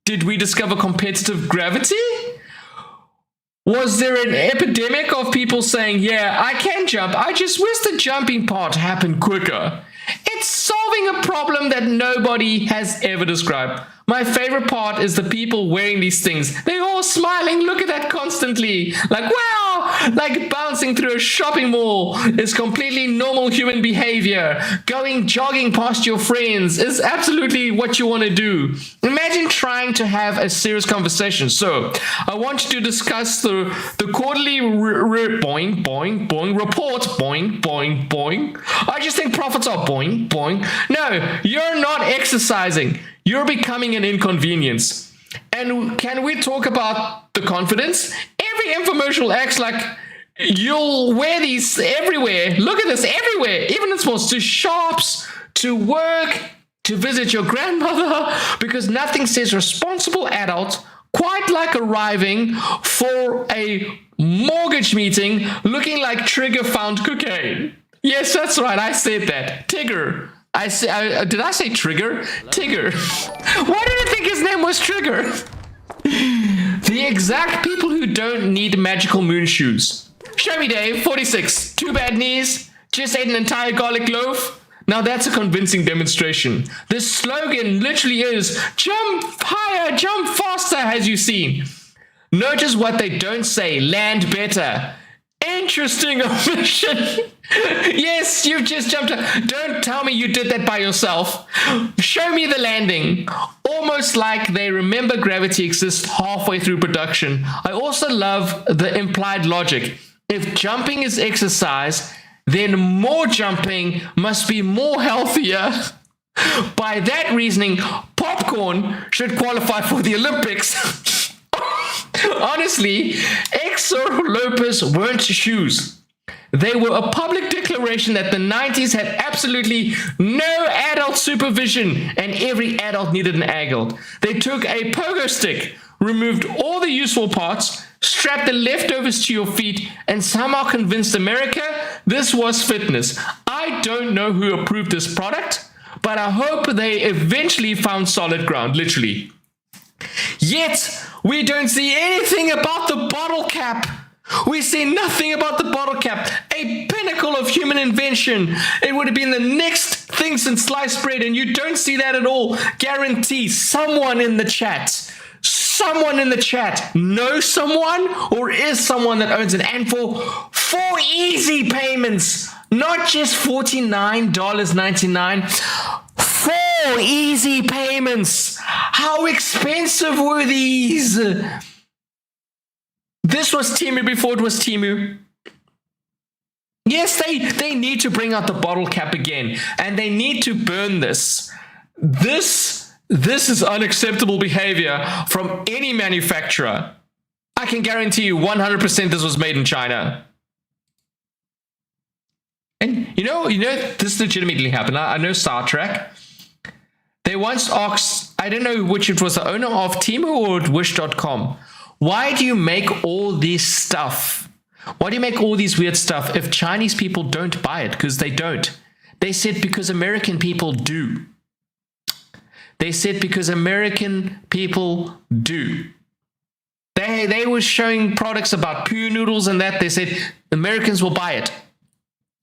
Did we discover competitive gravity? Was there an epidemic of people saying, yeah, I can jump. I just wish the jumping part happened quicker. It's solving a problem that nobody has ever described. My favorite part is the people wearing these things. They're all smiling. Look at that constantly. Like, wow, like bouncing through a shopping mall is completely normal human behavior. Going jogging past your friends is absolutely what you want to do. Imagine trying to have a serious conversation. So I want you to discuss the quarterly boing, boing, boing report. Boing, boing, boing. I just think profits are boing, boing. No, you're not exercising. You're becoming an inconvenience. And can we talk about the confidence? Every infomercial acts like you'll wear these everywhere. Look at this, everywhere. Even in sports, to shops, to work, to visit your grandmother, because nothing says responsible adult quite like arriving for a mortgage meeting looking like Trigger found cocaine. Yes, that's right. I said that. Tigger. Did I say Trigger? Tigger. Why did I think his name was Trigger? The exact people who don't need magical moon shoes. Show me, Dave. 46. 2 bad knees. Just ate an entire garlic loaf. Now that's a convincing demonstration. The slogan literally is jump higher, jump faster, as you've seen. Notice what they don't say. Land better. Interesting omission. Yes, you've just jumped. Don't tell me you did that by yourself. Show me the landing. Almost like they remember gravity exists halfway through production. I also love the implied logic. If jumping is exercise, then more jumping must be more healthier. By that reasoning, popcorn should qualify for the Olympics. Honestly, axolotls weren't shoes. They were a public declaration that the 90s had absolutely no adult supervision and every adult needed an adult. They took a pogo stick, removed all the useful parts, strapped the leftovers to your feet, and somehow convinced America this was fitness. I don't know who approved this product, but I hope they eventually found solid ground, literally. Yet, we don't see anything about the bottle cap. We see nothing about the bottle cap, a pinnacle of human invention. It would have been the next thing since sliced bread, and you don't see that at all. Guarantee someone in the chat someone in the chat know someone or is someone that owns it? And for 4 easy payments, not just $49.99, 4 easy payments. How expensive were these? This was Temu before it was Temu. Yes, they need to bring out the bottle cap again, and they need to burn this. This is unacceptable behavior from any manufacturer. I can guarantee you 100% this was made in China. And you know, this legitimately happened. I know Star Trek. They once asked, I don't know which it was, the owner of Temu or Wish.com, why do you make all this stuff? Why do you make all these weird stuff if Chinese people don't buy it? Because they don't. They said because American people do. They said because American people do. They were showing products about poo noodles and that. They said Americans will buy it.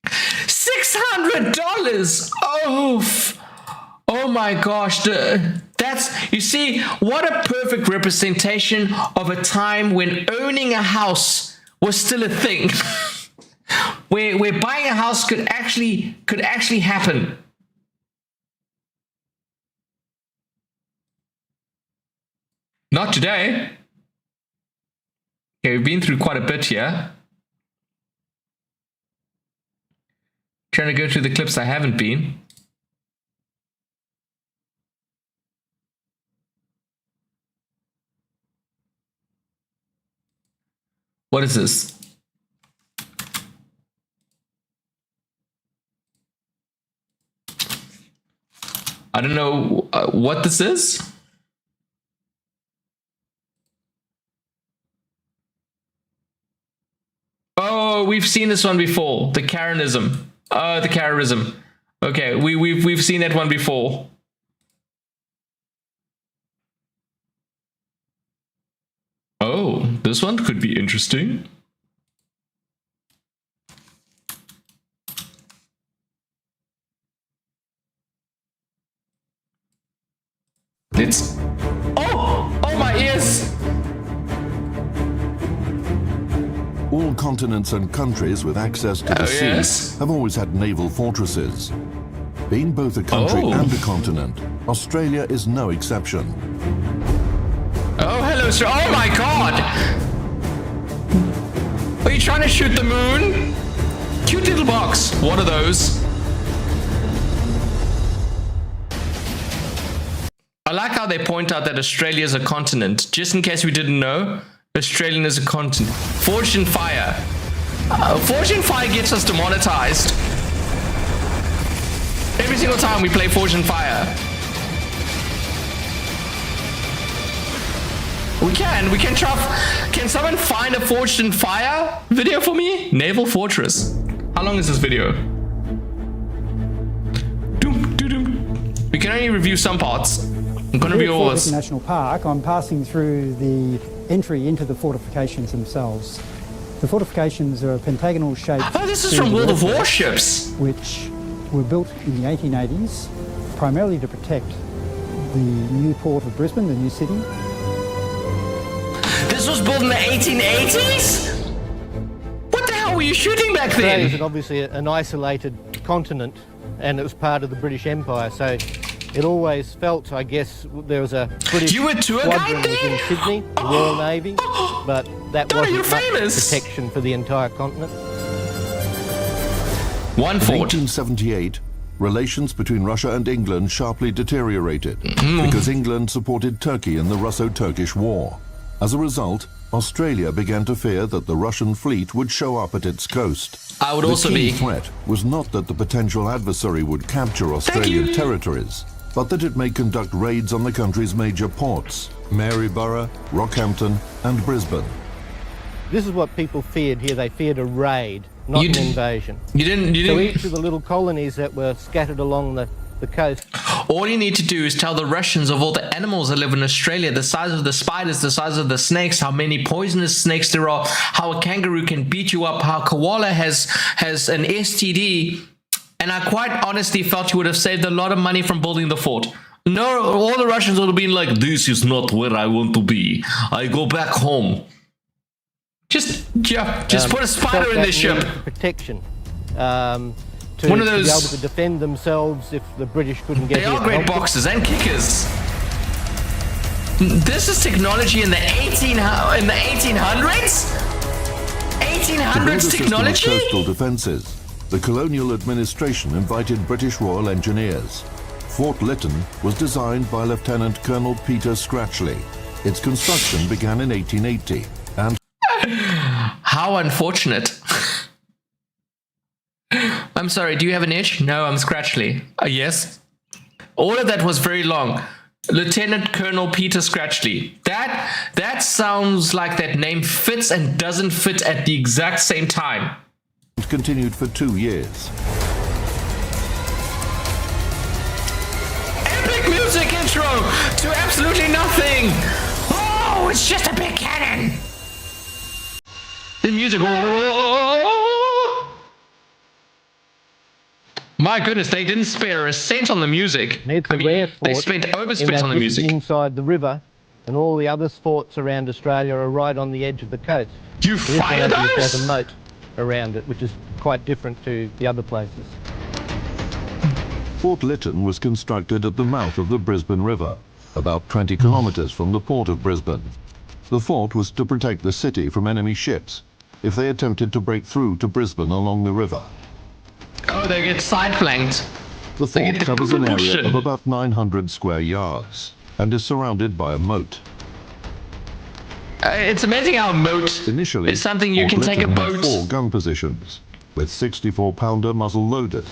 $600. Oh my gosh. That's, you see, what a perfect representation of a time when owning a house was still a thing. where buying a house could actually happen. Not today. Okay, we've been through quite a bit here. Trying to go through the clips I haven't been. What is this? I don't know what this is. Oh, we've seen this one before. The Karenism. The Karenism. Okay, we've seen that one before. Oh, this one could be interesting. It's... Oh, my ears! All continents and countries with access to the sea have always had naval fortresses. Being both a country and a continent, Australia is no exception. Oh, hello, sir. Oh my god! Are you trying to shoot the moon? Cute little box. What are those? I like how they point out that Australia is a continent. Just in case we didn't know, Australian is a continent. Forged in Fire. Forged in Fire gets us demonetized. Every single time we play Forged in Fire. We can try. Can someone find a Forged in Fire video for me? Naval Fortress. How long is this video? We can only review some parts. I'm gonna review all this. National Park. I'm passing through the entry into the fortifications themselves. The fortifications are a pentagonal shape. Oh, this is from World of Warships, which were built in the 1880s, primarily to protect the new port of Brisbane, the new city. This was built in the 1880s? What the hell were you shooting back then? Australia is obviously an isolated continent, and it was part of the British Empire, so it always felt, I guess, there was a British You were tour guide squadron was in Sydney, the Royal Navy, but that wasn't you're much famous. protection for the entire continent. One In fort. 1878, relations between Russia and England sharply deteriorated because England supported Turkey in the Russo-Turkish War. As a result, Australia began to fear that the Russian fleet would show up at its coast. I would also the key be. threat was not that the potential adversary would capture Australian territories, but that it may conduct raids on the country's major ports, Maryborough, Rockhampton and Brisbane. This is what people feared here. They feared a raid, not an invasion. You didn't. So each of the little colonies that were scattered along the coast. All you need to do is tell the Russians of all the animals that live in Australia, the size of the spiders, the size of the snakes, how many poisonous snakes there are, how a kangaroo can beat you up, how a koala has an STD. And I quite honestly felt you would have saved a lot of money from building the fort. No, all the Russians would have been like, this is not where I want to be. I go back home. Just put a spider felt in that the ship. need for protection. To One of be those- able to defend themselves if the British couldn't get They here. are great boxers and kickers. This is technology in the 1800s? To build a 1800s system of technology? coastal defences, the colonial administration invited British Royal Engineers. Fort Lytton was designed by Lieutenant Colonel Peter Scratchley. Its construction began in 1880 and How unfortunate. I'm sorry, do you have an itch? No, I'm Scratchley. Yes. All of that was very long. Lieutenant Colonel Peter Scratchley. That sounds like that name fits and doesn't fit at the exact same time. continued for 2 years. Epic music intro to absolutely nothing. Oh, it's just a big cannon. The music. Oh. My goodness, they didn't spare a cent on the music. And it's a rare fort. They spent in overspent that on the this is music. inside the river, and all the other forts around Australia are right on the edge of the coast. You So this one fire actually has those? a moat around it, which is quite different to the other places. Fort Lytton was constructed at the mouth of the Brisbane River, about 20 kilometres from the port of Brisbane. The fort was to protect the city from enemy ships if they attempted to break through to Brisbane along the river. Oh, they get side flanked. The fort get covers an area bullshit. of about 900 square yards and is surrounded by a moat. It's amazing how a moat Initially, is something you Fort can take a Lytton had boat. 4 gun positions with 64-pounder muzzle loaders.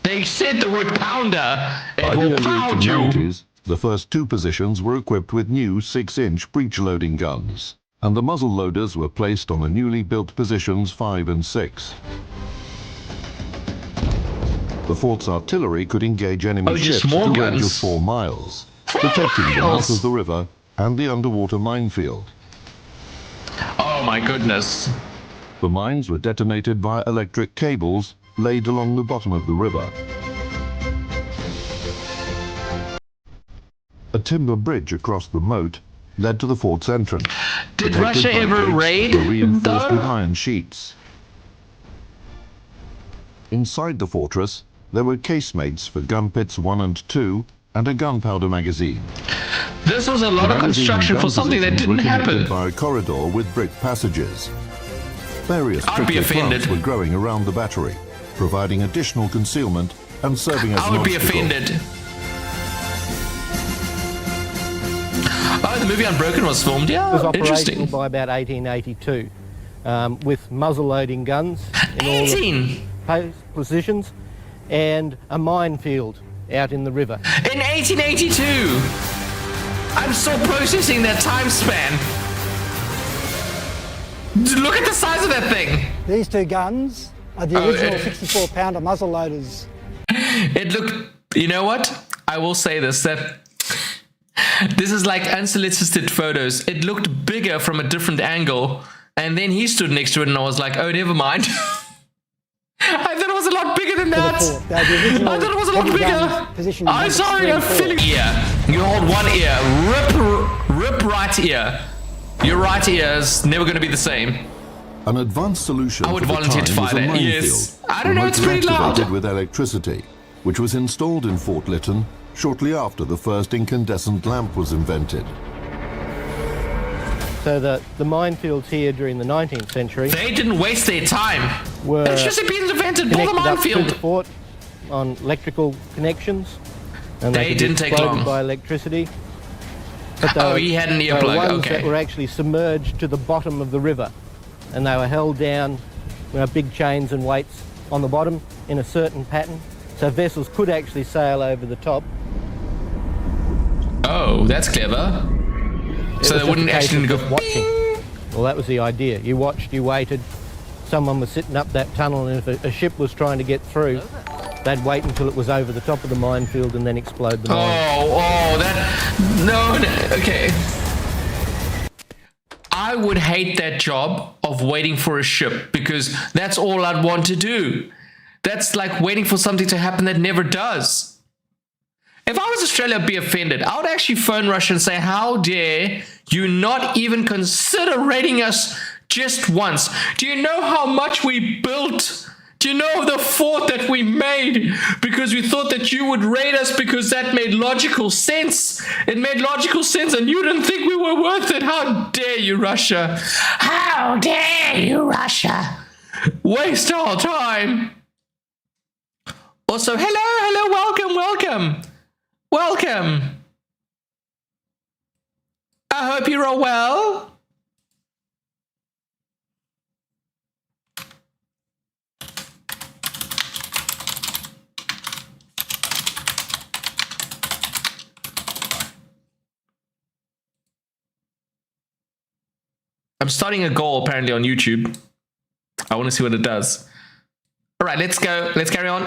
They said the word pounder. It By the will early pound you. 1890s, the first 2 positions were equipped with new 6-inch breech-loading guns, and the muzzle loaders were placed on the newly built positions 5 and 6. The fort's artillery could engage enemy Oh, just ships more at a range of guns. 4 miles, protecting the mouth of the river and the underwater minefield. Oh my goodness. The mines were detonated via electric cables laid along the bottom of the river. A timber bridge across the moat led to the fort's entrance. Did protected Russia by ever gates raid, that were reinforced with though? iron sheets. Inside the fortress, there were casemates for gun pits 1 and 2 and a gunpowder magazine. This was a lot of Magazine and construction gun for something that positions were didn't connected happen. by a corridor with brick passages. Various I'd be prickly offended. plants were growing around the battery, providing additional concealment and serving as I an would be obstacle. offended. Oh, the movie Unbroken was filmed. It was Yeah, operational interesting. by about 1882, with muzzle-loading guns in all the 18 positions and a minefield out in the river. in 1882. I'm still processing that time span. Look at the size of that thing. These 2 guns are the Oh, original it- 64-pounder muzzle loaders. It looked. You know what? I will say this. That this is like unsolicited photos. It looked bigger from a different angle, and then he stood next to it, and I was like, "Oh, never mind." I thought it was a lot bigger than For the that. fort. They're the original I thought it was a lot heavy bigger. guns positioned in I'm numbers sorry, 3 I'm and 4. feeling ear. You hold one ear, rip right ear. Your right ear is never going to be the same. An advanced solution I would for the volunteer to time was fight a it, minefield, yes. I don't know, it's pretty remotely loud. activated with electricity, which was installed in Fort Lytton shortly after the first incandescent lamp was invented. So the minefields here during the 19th century They didn't waste their time. were It's just been invented. Build a connected up to the minefield. fort on electrical connections, and They could be didn't take exploded long. by electricity. But they Oh, were- he had an they were earplug, ones okay. that were actually submerged to the bottom of the river, and they were held down, big chains and weights on the bottom in a certain pattern, so vessels could actually sail over the top. Oh, that's clever. It So was they wouldn't just a case actually of go. just watching. Well, that was the idea. You watched, you waited. Someone was sitting up that tunnel, and if a ship was trying to get through, they'd wait until it was over the top of the minefield and then explode the mine. Oh, that. No, okay. I would hate that job of waiting for a ship because that's all I'd want to do. That's like waiting for something to happen that never does. If I was Australia, I'd be offended. I would actually phone Russia and say, how dare you not even consider raiding us just once? Do you know how much we built? Do you know the fort that we made because we thought that you would raid us because that made logical sense? It made logical sense and you didn't think we were worth it. How dare you, Russia? How dare you, Russia? Waste our time. Also, hello, welcome. I hope you're all well. I'm starting a goal apparently on YouTube. I want to see what it does. All right, let's go. Let's carry on.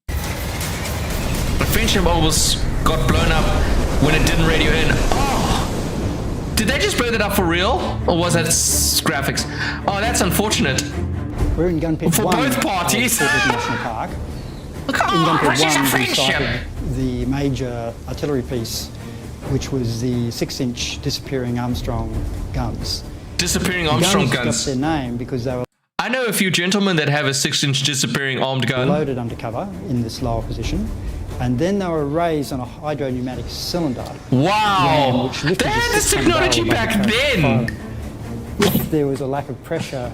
My friendship almost got blown up when it didn't radio in. Oh, did they just blow that up for real? Or was that graphics? Oh, that's unfortunate. We're in Gun Pit For 1 both parties. of Fort National Park. Come on, Russia's a friendship. The major artillery piece, which was the 6-inch disappearing Armstrong guns. Disappearing Armstrong Got guns. their name because they were I know a few gentlemen that have a 6-inch disappearing armed gun. loaded under cover in this lower position, and then they were raised on a hydro-pneumatic cylinder. Wow! which lifted They had the this 6-ton technology barrel back above the then. firing. If there was a lack of pressure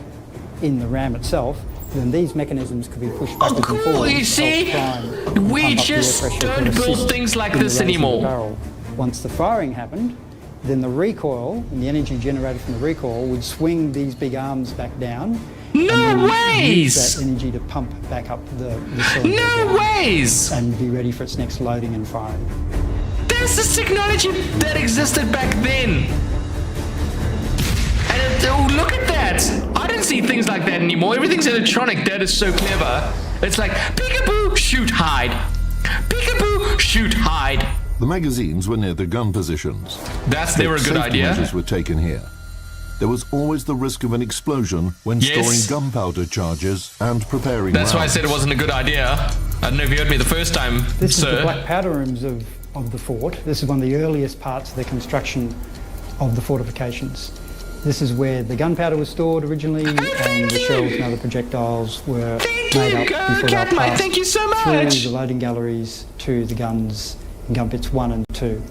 in the ram itself, then these mechanisms could be pushed backwards and cool, forwards. you to see? help prime and We pump up the air just pressure don't to build assist things like in the this raising of the anymore. barrel. Once the firing happened, then the recoil and the energy generated from the recoil would swing these big arms back down. No and then ways! Use that energy to pump back up the cylinder No again ways! and be ready for its next loading and firing. There's this technology that existed back then. And oh, look at that! I don't see things like that anymore. Everything's electronic. That is so clever. It's like peekaboo, shoot, hide. Peekaboo, shoot, hide. The magazines were near the gun positions. They were a good Safety idea. measures were taken here. There was always the risk of an explosion when Yes. storing gunpowder charges and preparing That's why I rounds. said it wasn't a good idea. I don't know if you heard me the first time, This is the sir. black powder rooms of the fort. This is one of the earliest parts of the construction of the fortifications. This is where the gunpowder was stored originally, and the shells and other projectiles were made up before they were Catmite, passed thank you so through much. the loading galleries to the guns in gun pits 1 and 2.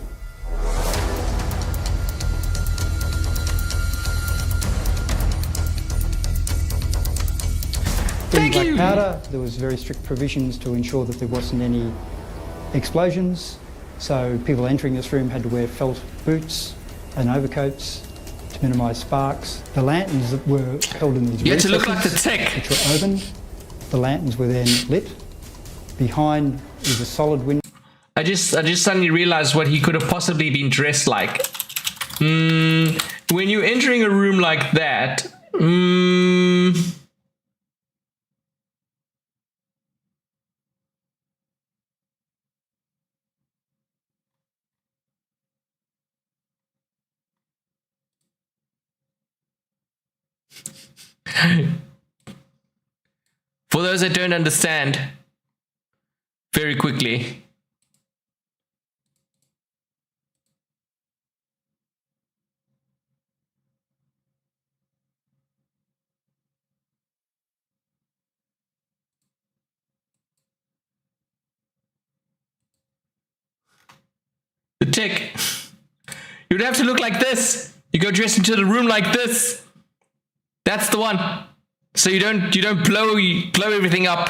Thank In you. black powder, there was very strict provisions to ensure that there wasn't any explosions. So people entering this room had to wear felt boots and overcoats to minimise sparks. The lanterns that were held in these You had to look like the recesses, tick. which were opened. The lanterns were then lit. Behind is a solid window. I just suddenly realized what he could have possibly been dressed like. When you're entering a room like that, for those that don't understand, very quickly. The tick. You'd have to look like this. You go dressed into the room like this. That's the one. So you don't blow everything up.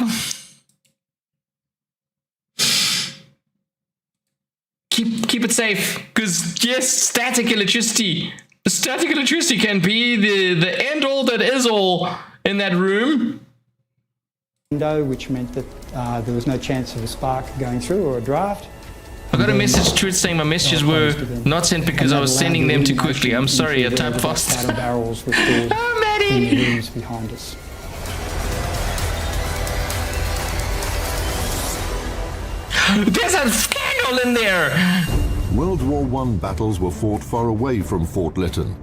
Keep it safe, because yes, static electricity. Static electricity can be the end all that is all in that room. Which meant that there was no chance of a spark going through or a draft. I got a message to it saying my messages were not sent because I was sending them too quickly. I'm sorry, I typed fast. Powder barrels were stored Oh, in Maddie! the rooms behind us. There's a scandal in there! World War I battles were fought far away from Fort Lytton.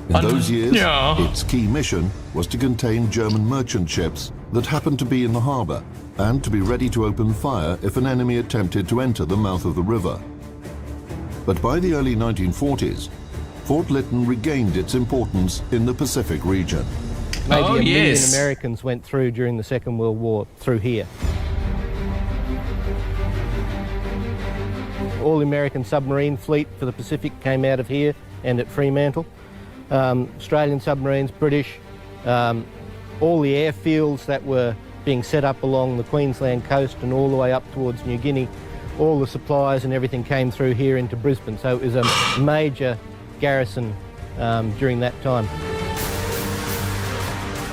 In those years, Yeah. its key mission was to contain German merchant ships that happened to be in the harbour and to be ready to open fire if an enemy attempted to enter the mouth of the river. But by the early 1940s, Fort Lytton regained its importance in the Pacific region. Maybe Oh, a million yes. Americans went through during the Second World War through here. All American submarine fleet for the Pacific came out of here and at Fremantle. Australian submarines, British, all the airfields that were being set up along the Queensland coast and all the way up towards New Guinea, all the supplies and everything came through here into Brisbane. So it was a major garrison during that time.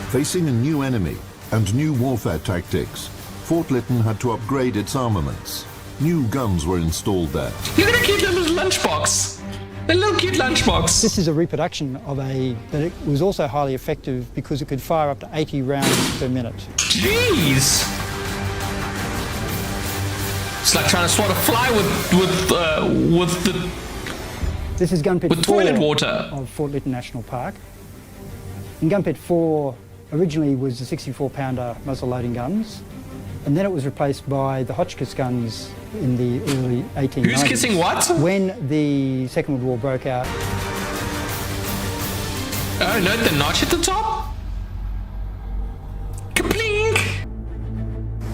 Facing a new enemy and new warfare tactics, Fort Lytton had to upgrade its armaments. New guns were installed there. Look at a cute little lunchbox. A little cute lunchbox. This is a reproduction of but it was also highly effective because it could fire up to 80 rounds per minute. Jeez. It's like trying to swat a fly with the This is gun pit with 4 toilet water. of Fort Lytton National Park. And gun pit 4 originally was the 64-pounder muzzle-loading guns, and then it was replaced by the Hotchkiss guns in the early 1890s. Who's kissing what? When the Second World War broke out, Oh, note the notch at the top. Kaplink.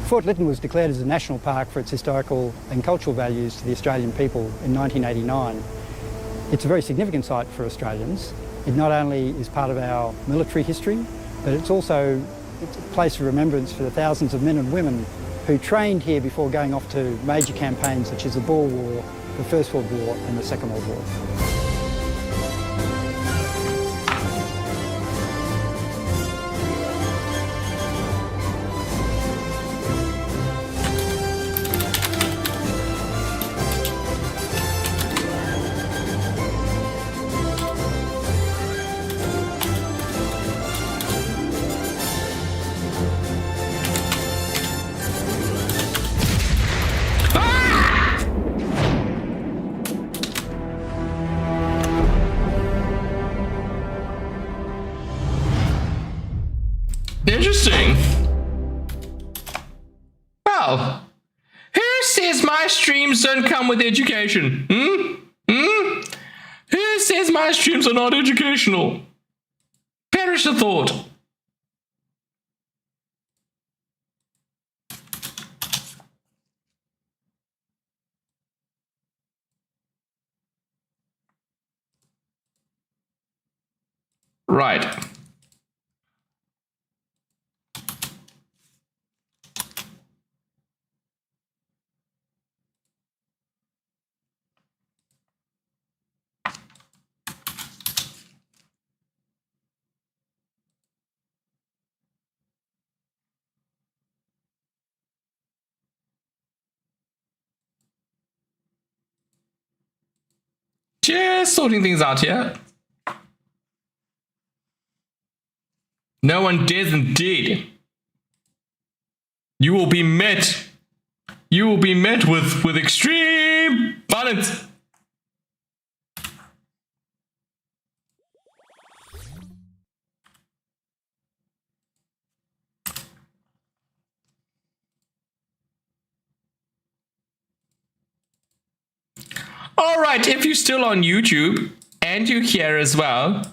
Fort Lytton was declared as a national park for its historical and cultural values to the Australian people in 1989. It's a very significant site for Australians. It not only is part of our military history, but it's a place of remembrance for the thousands of men and women who trained here before going off to major campaigns such as the Boer War, the First World War and the Second World War. Interesting. Well, who says my streams don't come with education? Who says my streams are not educational? Perish the thought. Right. Just sorting things out here. No one dares indeed. You will be met. You will be met with extreme violence. Alright, if you're still on YouTube and you're here as well,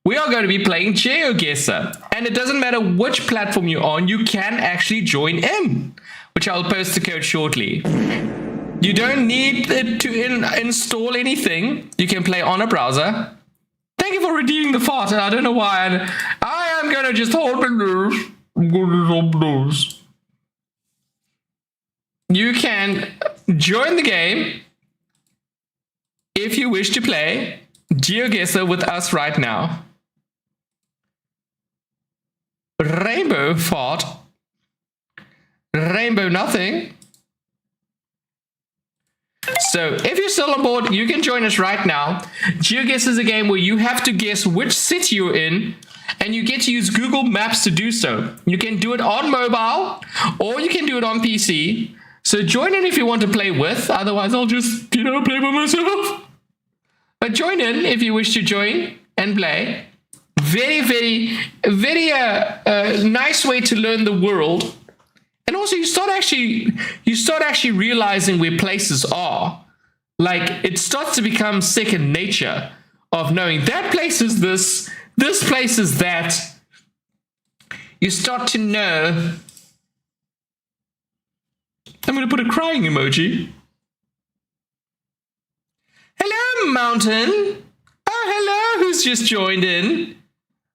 we are going to be playing GeoGuesser. And it doesn't matter which platform you're on, you can actually join in, which I'll post the code shortly. You don't need it to install anything. You can play on a browser. Thank you for redeeming the fart. I don't know why. I am going to just hold my nose. I'm going to hold my nose. You can join the game if you wish to play GeoGuesser with us right now. Rainbow fart. Rainbow nothing. So if you're still on board, you can join us right now. GeoGuessr is a game where you have to guess which city you're in, and you get to use Google Maps to do so. You can do it on mobile, or you can do it on PC. So join in if you want to play with. Otherwise, I'll just, play by myself. But join in if you wish to join. and play. Very, very, very nice way to learn the world. And also you start actually realizing where places are. Like it starts to become second nature of knowing that place is this place is that. You start to know. I'm going to put a crying emoji. Hello, Mountain. Oh, hello. Who's just joined in?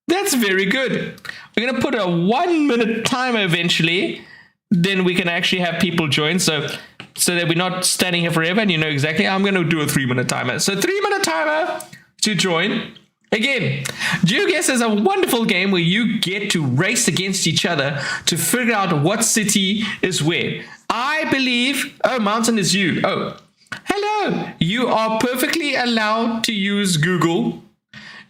That's very good. We're going to put a 1 minute timer eventually. Then we can actually have people join. So that we're not standing here forever and you know exactly. I'm going to do a 3 minute timer. So 3 minute timer to join. Again, GeoGuesser is a wonderful game where you get to race against each other to figure out what city is where. I believe, oh, Mountain is you. Oh, hello. You are perfectly allowed to use Google.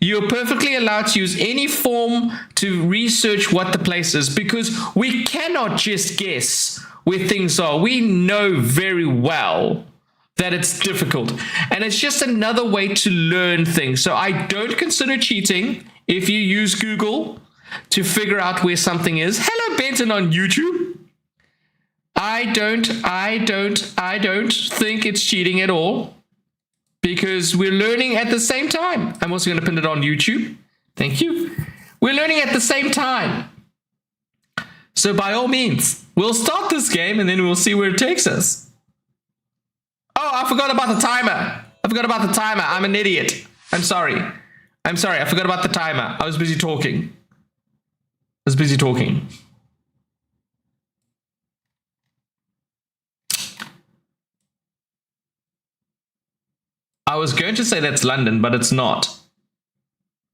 You're perfectly allowed to use any form to research what the place is because we cannot just guess where things are. We know very well that it's difficult. And it's just another way to learn things. So I don't consider cheating if you use Google to figure out where something is. Hello, Benton on YouTube. I don't think it's cheating at all because we're learning at the same time. I'm also going to pin it on YouTube. Thank you. We're learning at the same time. So by all means, we'll start this game and then we'll see where it takes us. Oh, I forgot about the timer. I'm an idiot. I'm sorry. I forgot about the timer. I was busy talking. I was going to say that's London, but it's not.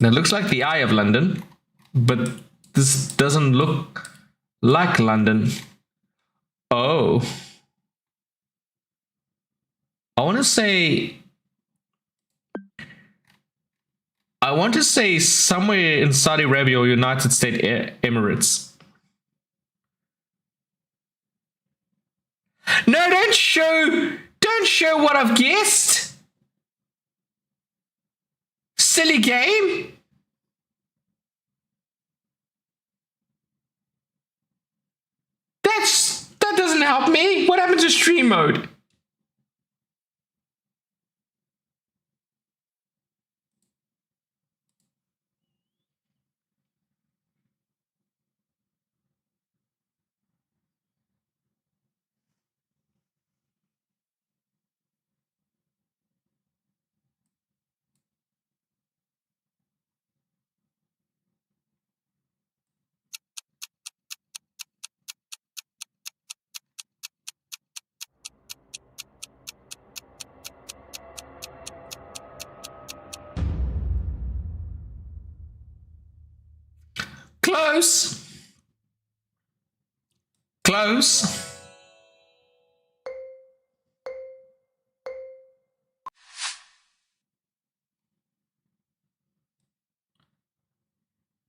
It looks like the Eye of London, but this doesn't look like London. Oh. I want to say somewhere in Saudi Arabia or United States Emirates. No, don't show what I've guessed. Silly game. That doesn't help me. What happened to stream mode? Close.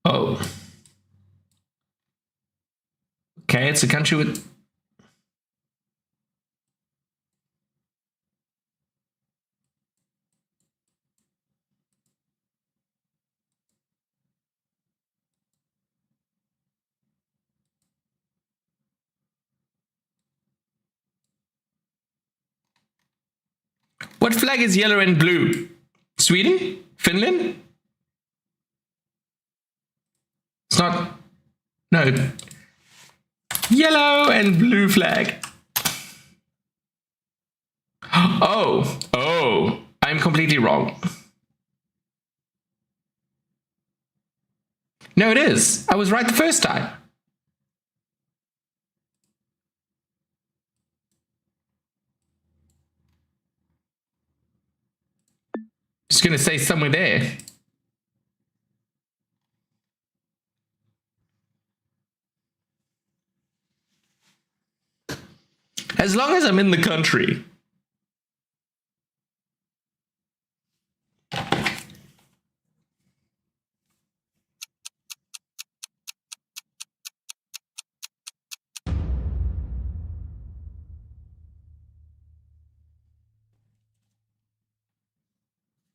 Oh. Okay, it's a country with... What flag is yellow and blue? Sweden? Finland? It's not... No. Yellow and blue flag. Oh, I'm completely wrong. No, it is. I was right the first time. Just gonna say somewhere there. As long as I'm in the country.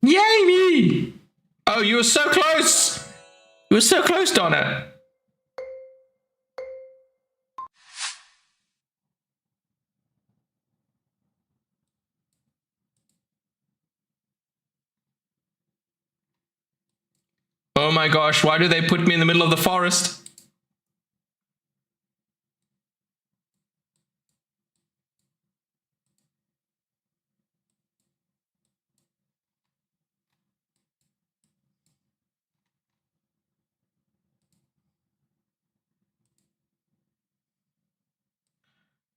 Yay me! Oh, you were so close! You were so close, Donna. Oh my gosh, why do they put me in the middle of the forest?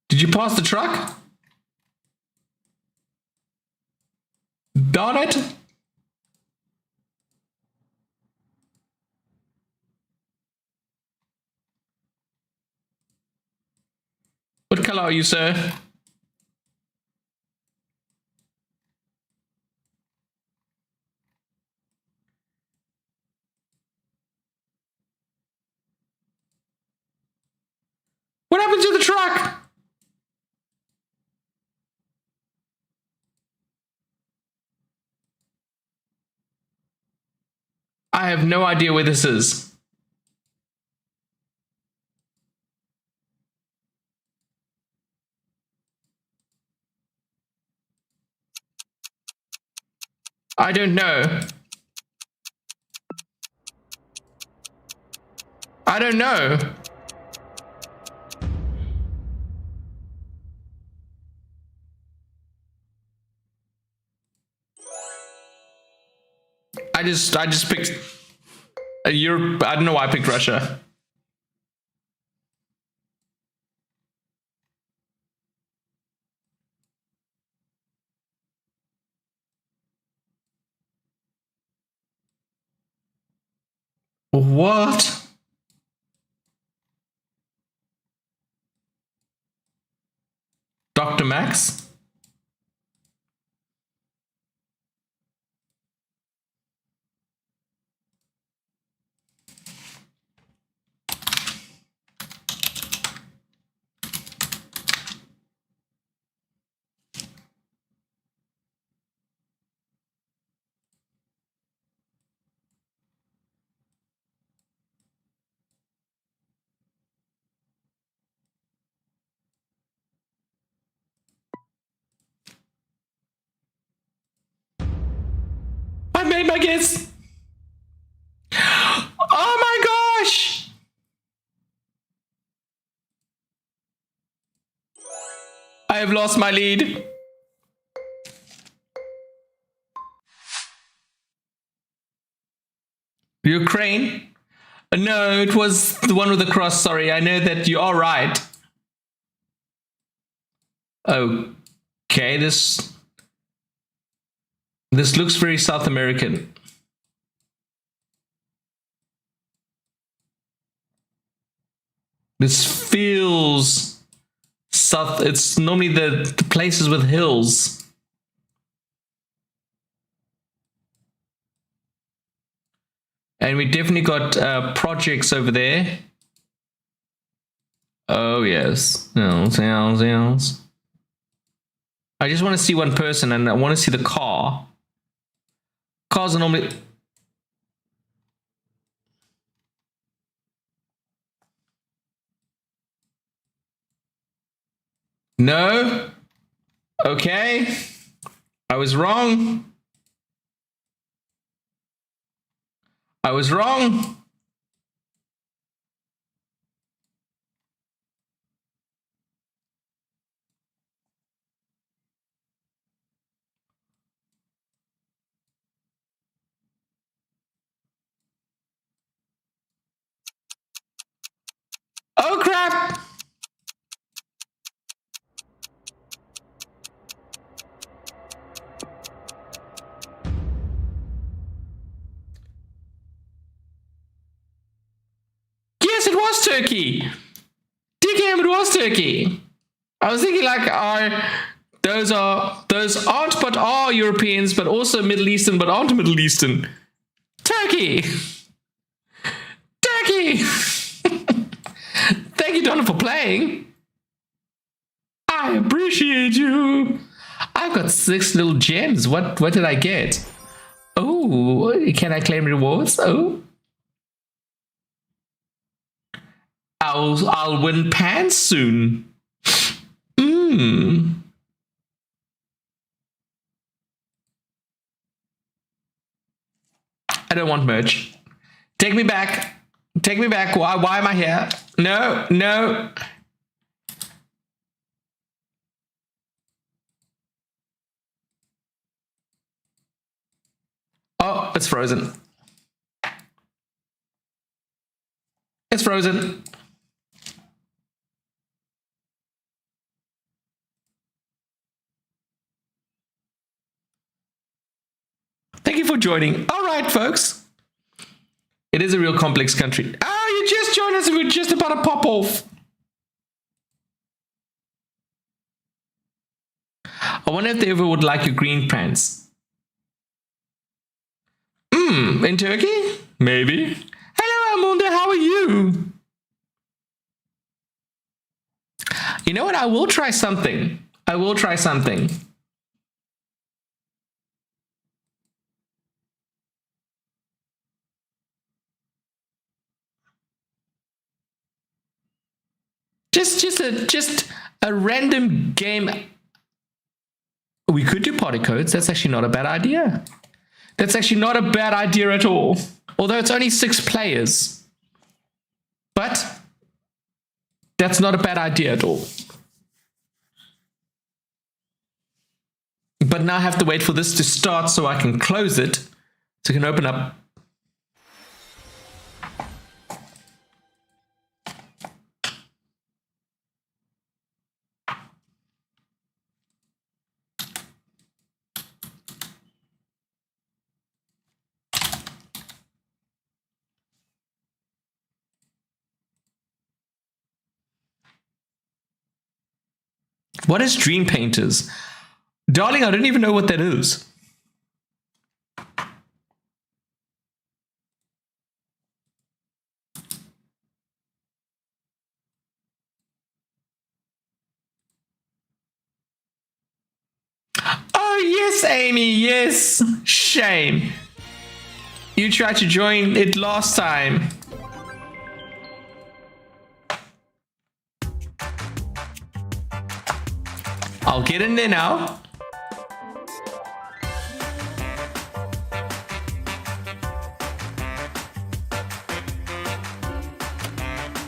Did you pass the truck? Darn it! What color are you, sir? What happened to the truck? I have no idea where this is. I don't know. I don't know. I just picked Europe. I don't know why I picked Russia. What? Dr. Max? I made my guess. Oh my gosh! I have lost my lead. Ukraine? No, it was the one with the cross. Sorry, I know that you are right. Okay, this looks very South American. This feels south. It's normally the places with hills. And we definitely got projects over there. Oh yes. Sounds. I just want to see one person and I want to see the car. Cars are normally... No? Okay. I was wrong. I was wrong. Oh crap! Yes, it was Turkey. Damn, it was Turkey. I was thinking like, those aren't but are Europeans, but also Middle Eastern, but aren't Middle Eastern. Turkey. Turkey. Thank you, Donna, for playing. I appreciate you. I've got 6 little gems. What did I get? Oh, can I claim rewards? Oh. I'll win pants soon. I don't want merch. Take me back. Take me back. Why am I here? No, no. Oh, it's frozen. It's frozen. Thank you for joining. All right, folks. It is a real complex country. Oh, you just joined us. We're just about to pop off. I wonder if they ever would like your green pants. In Turkey? Maybe. Hello, Amunda. How are you? You know what? I will try something. I will try something. Just a random game. We could do party codes. That's actually not a bad idea. That's actually not a bad idea at all. Although it's only 6 players. But that's not a bad idea at all. But now I have to wait for this to start so I can close it. So I can open up. What is Dream Painters? Darling, I don't even know what that is. Oh, yes, Amy, yes. Shame. You tried to join it last time. I'll get in there now.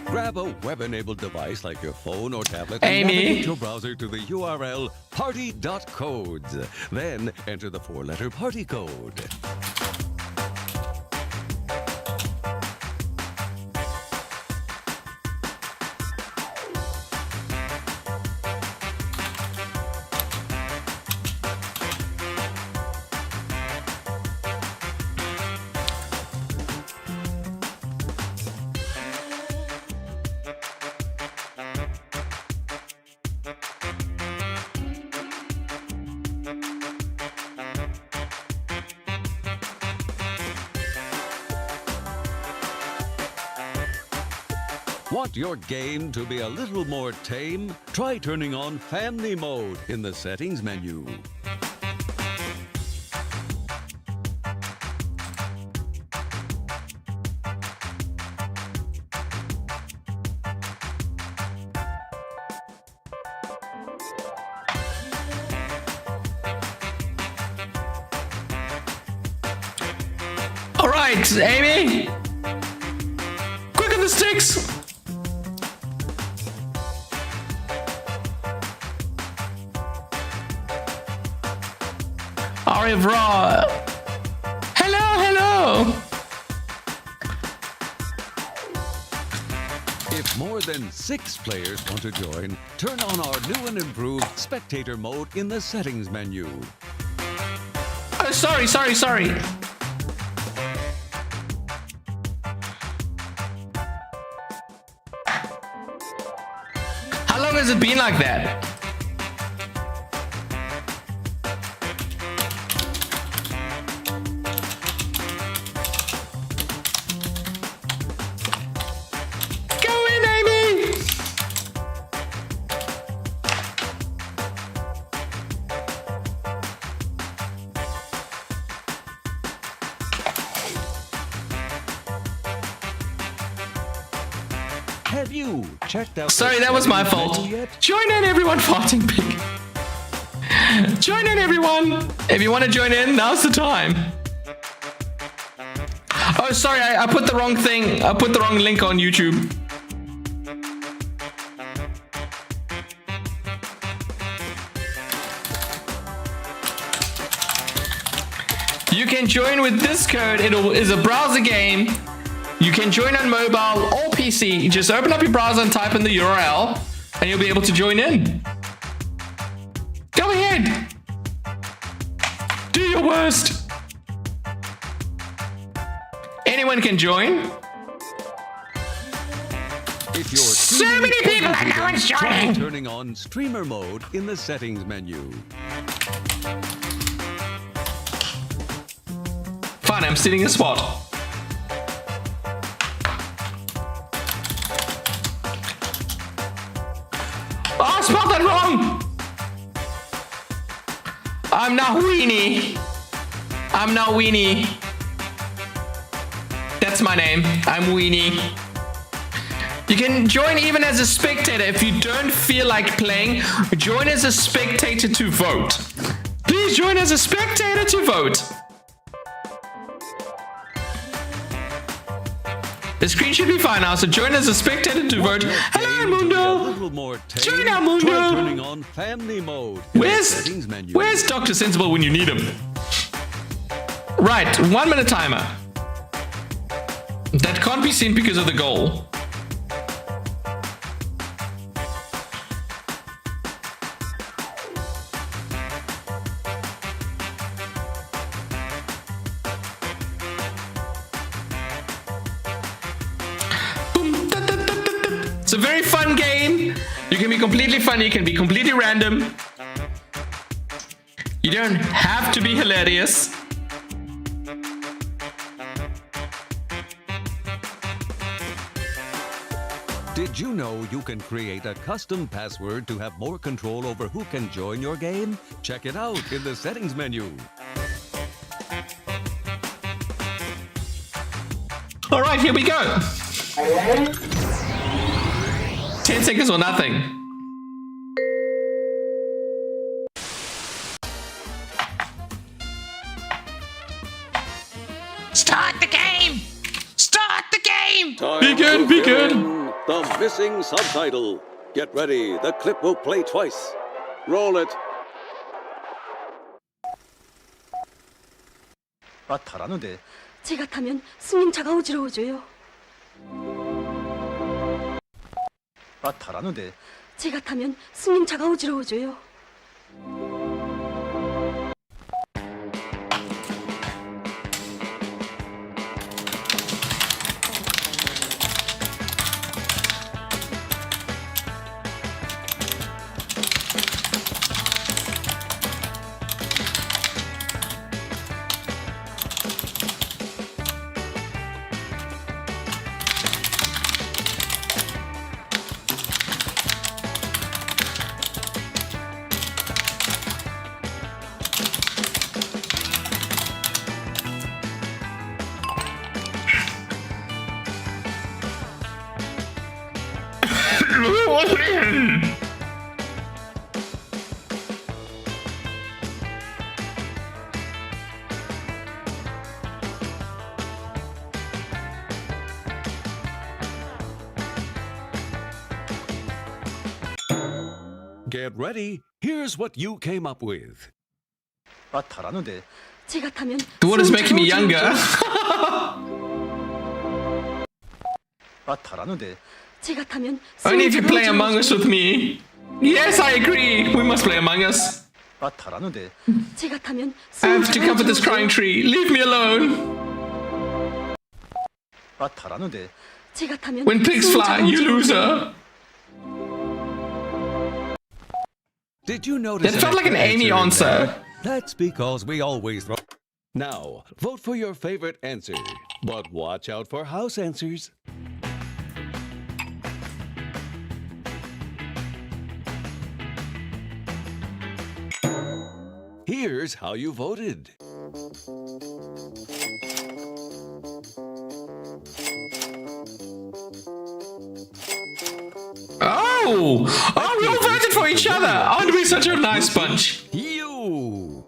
Grab a web-enabled device like your phone or tablet Amy. and navigate your browser to the URL party.codes. Then enter the 4-letter party code. Want your game to be a little more tame? Try turning on Family Mode in the Settings menu. All right, Amy. Quick on the sticks. Au revoir. Hello, hello. If more than 6 players want to join, turn on our new and improved Spectator Mode in the Settings menu. Oh, sorry. How long has it been like that? Go in, Amy! Have you checked out? Sorry, that was my fault. Join in, everyone, farting pig. Join in, everyone. If you want to join in, now's the time. Oh, sorry, I put the wrong thing. I put the wrong link on YouTube. You can join with this code. It is a browser game. You can join on mobile or PC. Just open up your browser and type in the URL, and you'll be able to join in. Go ahead. Do your worst. Anyone can join. If you're So many people, and no one's try joining. turning on streamer mode in the settings menu. Fine, I'm stealing a spot. Oh, I spelled that wrong. I'm not Weenie. I'm not Weenie. That's my name. I'm Weenie. You can join even as a spectator if you don't feel like playing. Join as a spectator to vote. Please join as a spectator to vote. The screen should be fine now, so join as a spectator to vote. Hello, A Mundo. little more tame. Join now, Mundo. Try turning on family mode in the settings menu. Where's Dr. Sensible when you need him? Right, 1 minute timer. That can't be seen because of the goal. It's a very fun game. You can be completely funny, you can be completely random. You don't have to be hilarious. Did you know you can create a custom password to have more control over who can join your game? Check it out in the settings menu. All right, here we go. 10 seconds or nothing. Start the game! Start the game! Begin, begin! The missing subtitle. Get ready, the clip will play twice. Roll it. 아, 잘하는데. 제가 타면 승용차가 어지러워져요. 아, 잘하는데. 제가 타면 승용차가 어지러워져요. Get ready. Here's what you came up with. 아, 잘하는데. 제가 타면 The one is making me 승용차가 younger. 어지러워져요. 아, 잘하는데. 제가 타면 Only if you 승용차가 play Among Us with 어지러워져요. me. Yes, I agree. We must play Among Us. 아, 잘하는데. 제가 타면 I have to 승용차가 comfort this crying 어지러워져요. tree. Leave me alone. 아, 잘하는데. 제가 타면 When pigs fly, 승용차가 you 어지러워져요. loser. Did you notice That felt like an Amy in answer. there? That's because we always throw. Now, vote for your favorite answer, but watch out for house answers. Here's how you voted. Oh, we all voted for each other. Aren't we such a nice bunch? You!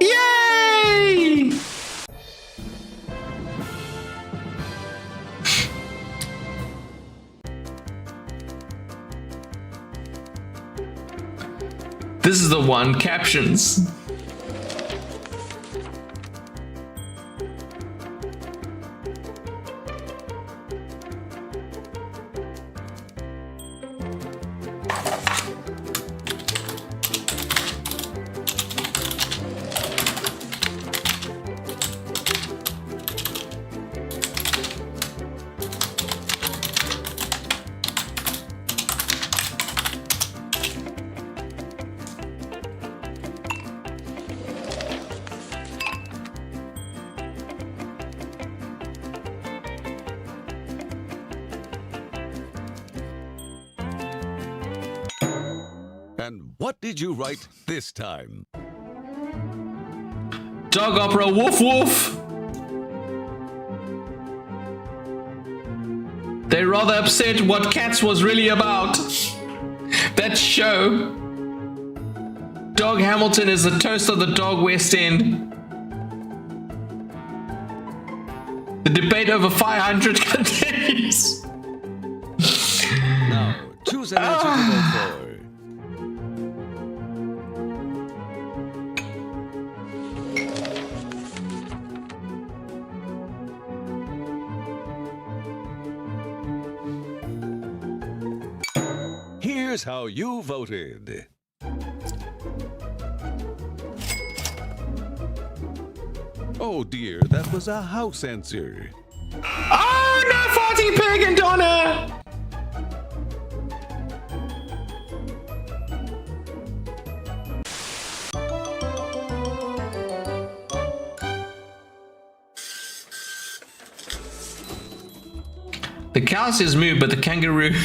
Yay! This is the one, captions. And what did you write this time? Dog opera, woof woof. They're rather upset what Cats was really about. That show. Dog Hamilton is the toast of the dog West End. The debate over 500 continues. Now, choose an answer to vote for. Here's how you voted. Oh dear, that was a house answer. Oh no, farting pig and Donna! The cow says moo, but the kangaroo.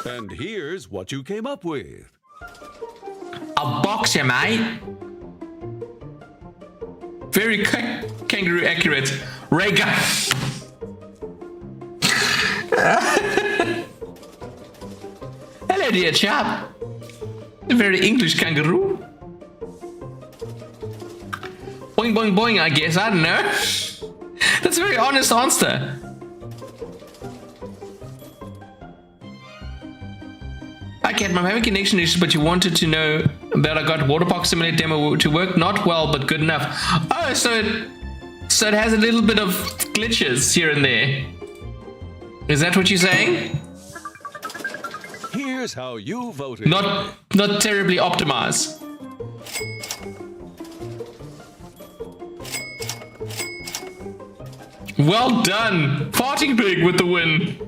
And here's what you came up with. A boxer, mate. Very kangaroo accurate. Ray gun. Hello, dear chap. A very English kangaroo. Boing, boing, boing, I guess. I don't know. That's a very honest answer. Hi, Cat, I'm having connection issues, but you wanted to know that I got Waterpark Simulator demo to work. Not well, but good enough. Oh, so it has a little bit of glitches here and there. Is that what you're saying? Here's how you voted. Not terribly optimized. Well done, Farting Pig with the win.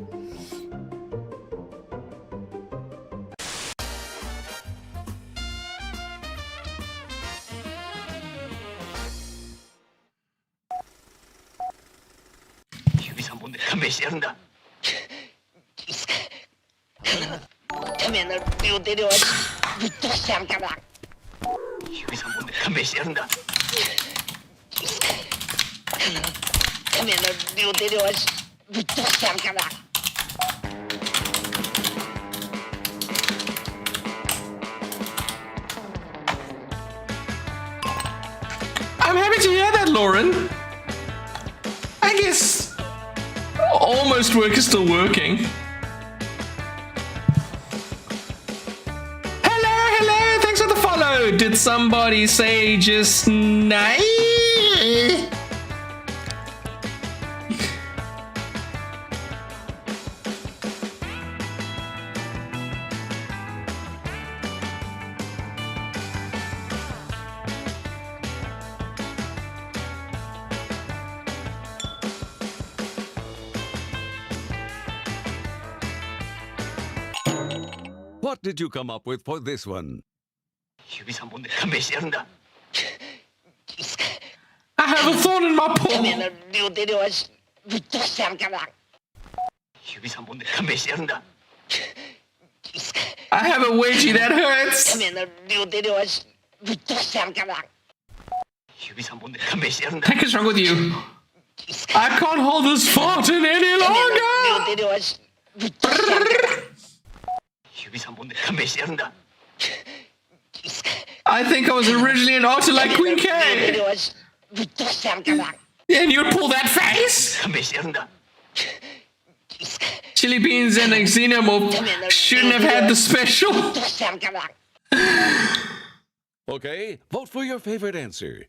I'm happy to hear that, Lauren. I guess almost work is still working. Hello, thanks for the follow. Did somebody say just nice? What did you come up with for this one? I have a thorn in my paw. I have a wedgie that hurts. Heck is wrong with you? I can't hold this fort in any longer. I think I was originally an otter like Queen K. And you'd pull that face? Chili beans and a xenomorph shouldn't have had the special. Okay, vote for your favorite answer.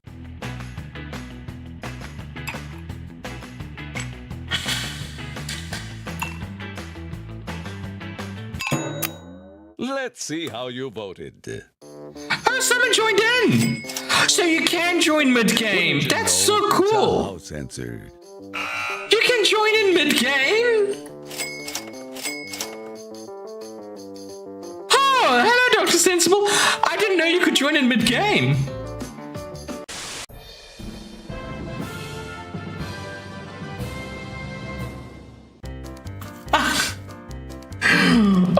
Let's see how you voted. Oh, someone joined in. So you can join mid-game. That's so cool. House answered. You can join in mid-game. Oh, hello, Dr. Sensible. I didn't know you could join in mid-game.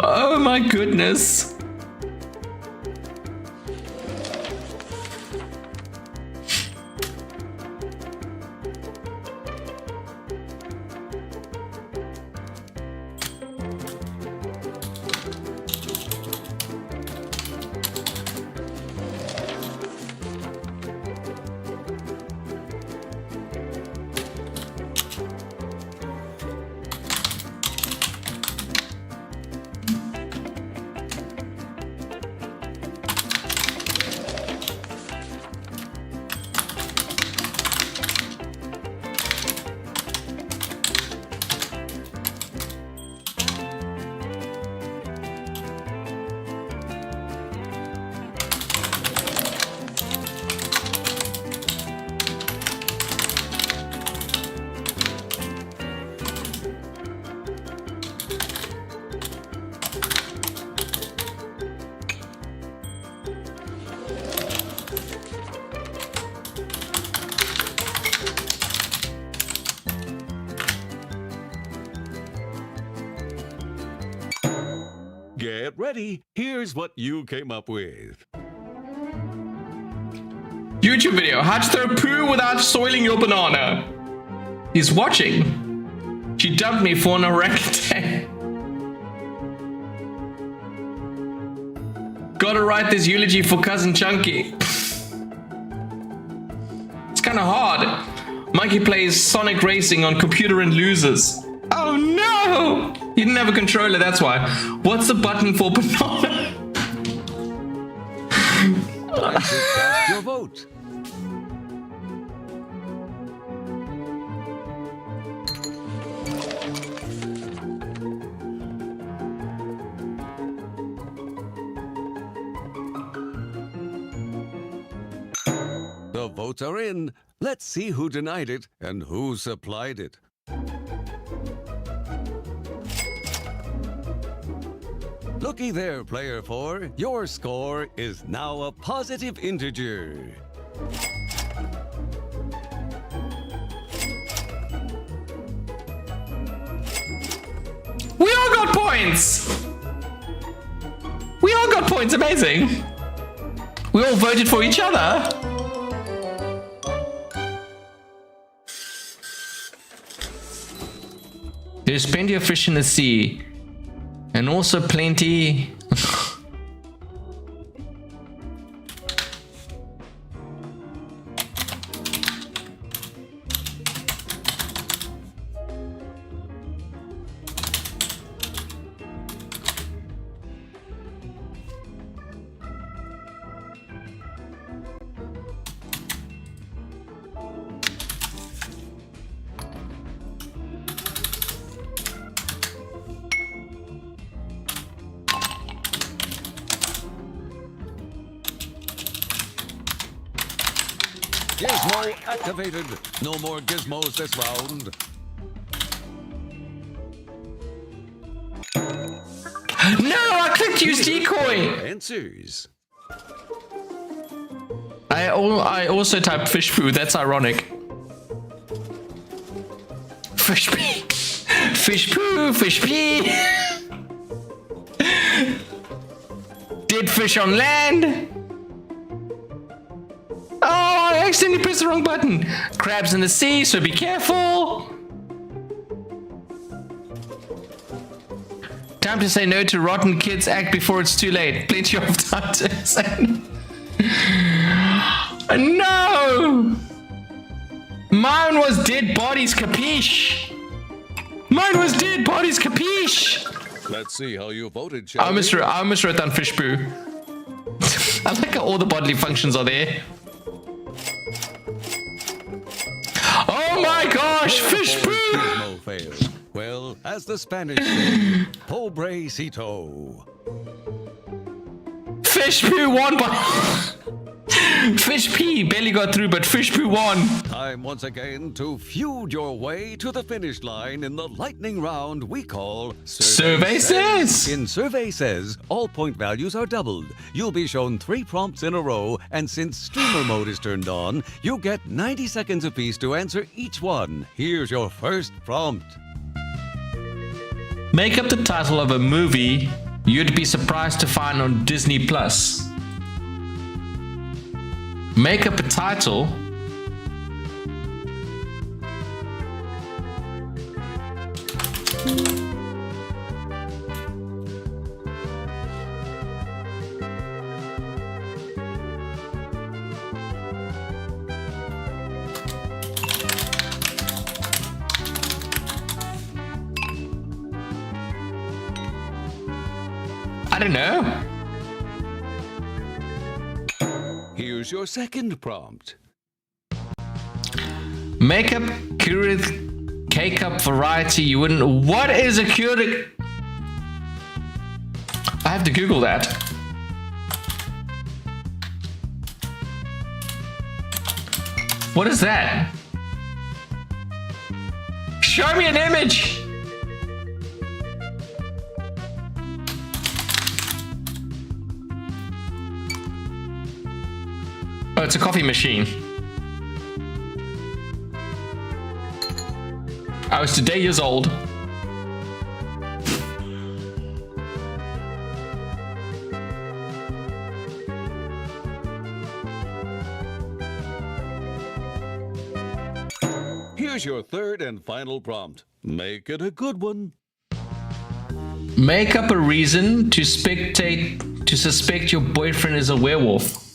Oh my goodness. Get ready. Here's what you came up with. YouTube video, how to throw poo without soiling your banana. He's watching. She dumped me for an orangutan. Gotta write this eulogy for Cousin Chunky. It's kinda hard. Monkey plays Sonic Racing on computer and loses. Oh no! You didn't have a controller, that's why. What's the button for banana? Time to cast your vote. The votes are in. Let's see who denied it and who supplied it. Looky there, player 4. Your score is now a positive integer. We all got points! We all got points, amazing! We all voted for each other! There's plenty of fish in the sea. And also plenty... Gizmo activated. No more gizmos this round. No, I clicked use decoy. Answers. I also typed fish poo. That's ironic. Fish pee. Fish poo. Fish pee. Dead fish on land. Oh, I accidentally pressed the wrong button. Crabs in the sea, so be careful. Time to say no to rotten kids. Act before it's too late. Plenty of time to say no. Mine was dead bodies, capiche? Mine was dead bodies, capiche? Let's see how you voted, I almost wrote down fish poo. I like how all the bodily functions are there. Oh my gosh, fish poo! Gizmo failed. Well, as the Spanish say, pobrecito. Fish poo won by... Fish pee barely got through, but fish poo won. Time once again to feud your way to the finish line in the lightning round we call Survey Says. In Survey Says, all point values are doubled. You'll be shown 3 prompts in a row, and since streamer mode is turned on, you get 90 seconds apiece to answer each one. Here's your first prompt. Make up the title of a movie you'd be surprised to find on Disney Plus. Make up a title I don't know. Here's your second prompt. Makeup Keurig K-cup variety you wouldn't. What is a Keurig? I have to Google that. What is that? Show me an image. Oh, it's a coffee machine. I was today years old. Here's your third and final prompt. Make it a good one. Make up a reason to suspect your boyfriend is a werewolf.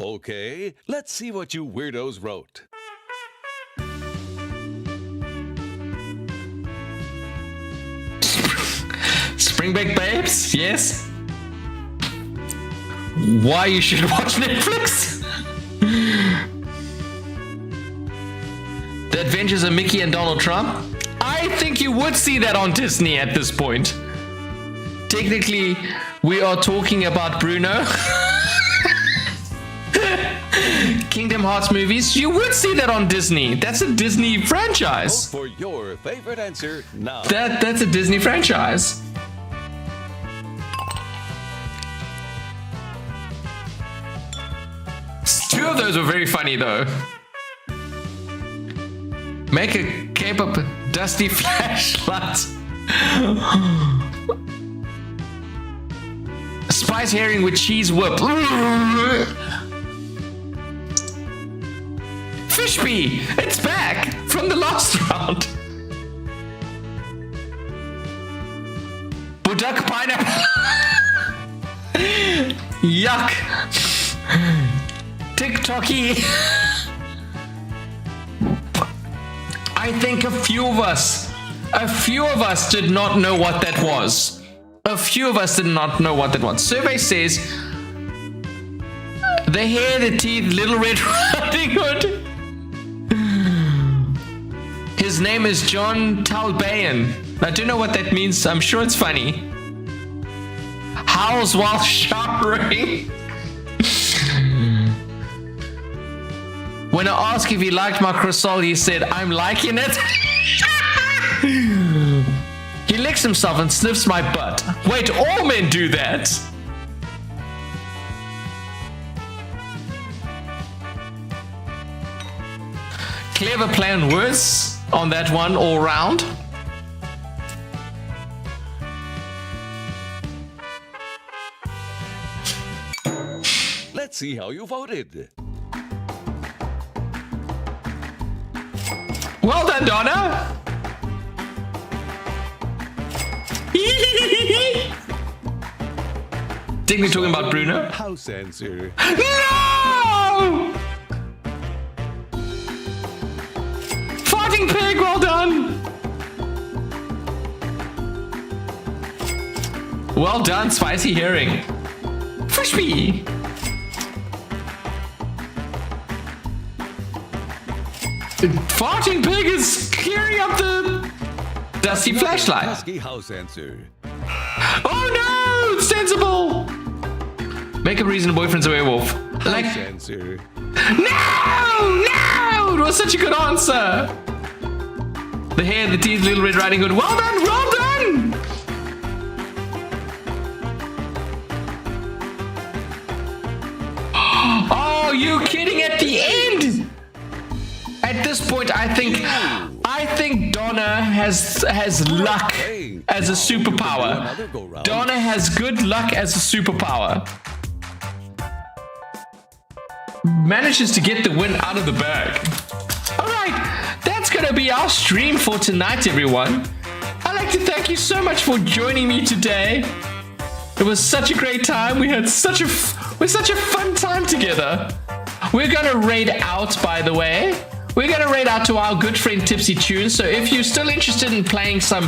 Okay, let's see what you weirdos wrote. Spring Break Babes? Yes. Why you should watch Netflix? The Adventures of Mickey and Donald Trump? I think you would see that on Disney at this point. Technically, we are talking about Bruno. Kingdom Hearts movies, you would see that on Disney. That's a Disney franchise. Vote for your favorite answer now. That's a Disney franchise. Two of those were very funny though. Make a K-pop dusty flashlight. Spice herring with cheese whip. Fishbee! It's back from the last round. Budak pineapple. Yuck. TikToky. I think a few of us did not know what that was. A few of us did not know what that was. Survey says the hair, the teeth, Little Red Riding Hood. His name is John Talbayan. I don't know what that means. I'm sure it's funny. Howls while showering. When I asked if he liked my croissant, he said, I'm liking it. He licks himself and sniffs my butt. Wait, all men do that? Clever play on words on that one all round. Let's see how you voted. Well done, Donna. Think we're talking about Bruno? House answer. No! Farting pig, well done. Well done, spicy hearing. Frisbee. Farting pig is clearing up the dusty flashlight. Husky house answer. Oh no! It's sensible! Make a reason boyfriend's a werewolf. Like. House answer. No! No! It was such a good answer! The hair, the teeth, Little Red Riding Hood. Well done! Well done! Oh, you kidding at the end? At this point, I think Donna has luck as a superpower. Donna has good luck as a superpower. Manages to get the win out of the bag. Alright, that's gonna be our stream for tonight, everyone. I'd like to thank you so much for joining me today. It was such a great time. We had such a fun time together. We're gonna raid out, by the way. We're gonna raid out to our good friend Tipsy Tunes. So if you're still interested in playing some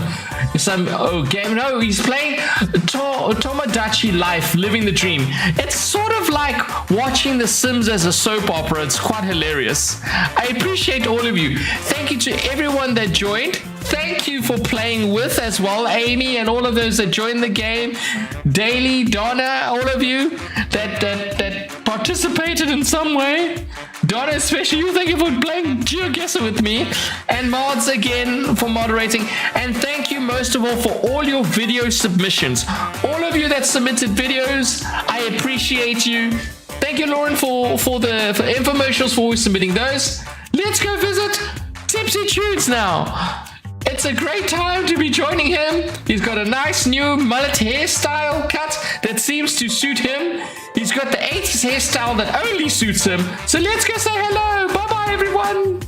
game, no, he's playing Tomodachi Life, Living the Dream. It's sort of like watching The Sims as a soap opera. It's quite hilarious. I appreciate all of you. Thank you to everyone that joined. Thank you for playing with as well, Amy, and all of those that joined the game. Daily, Donna, all of you that participated in some way. Donna, especially you, thank you for playing GeoGuesser with me. And Mods, again, for moderating. And thank you most of all for all your video submissions. All of you that submitted videos, I appreciate you. Thank you, Lauren, for infomercials, for always submitting those. Let's go visit Tipsy Tunes now. It's a great time to be joining him. He's got a nice new mullet hairstyle cut that seems to suit him. He's got the 80s hairstyle that only suits him. So let's go say hello. Bye-bye, everyone.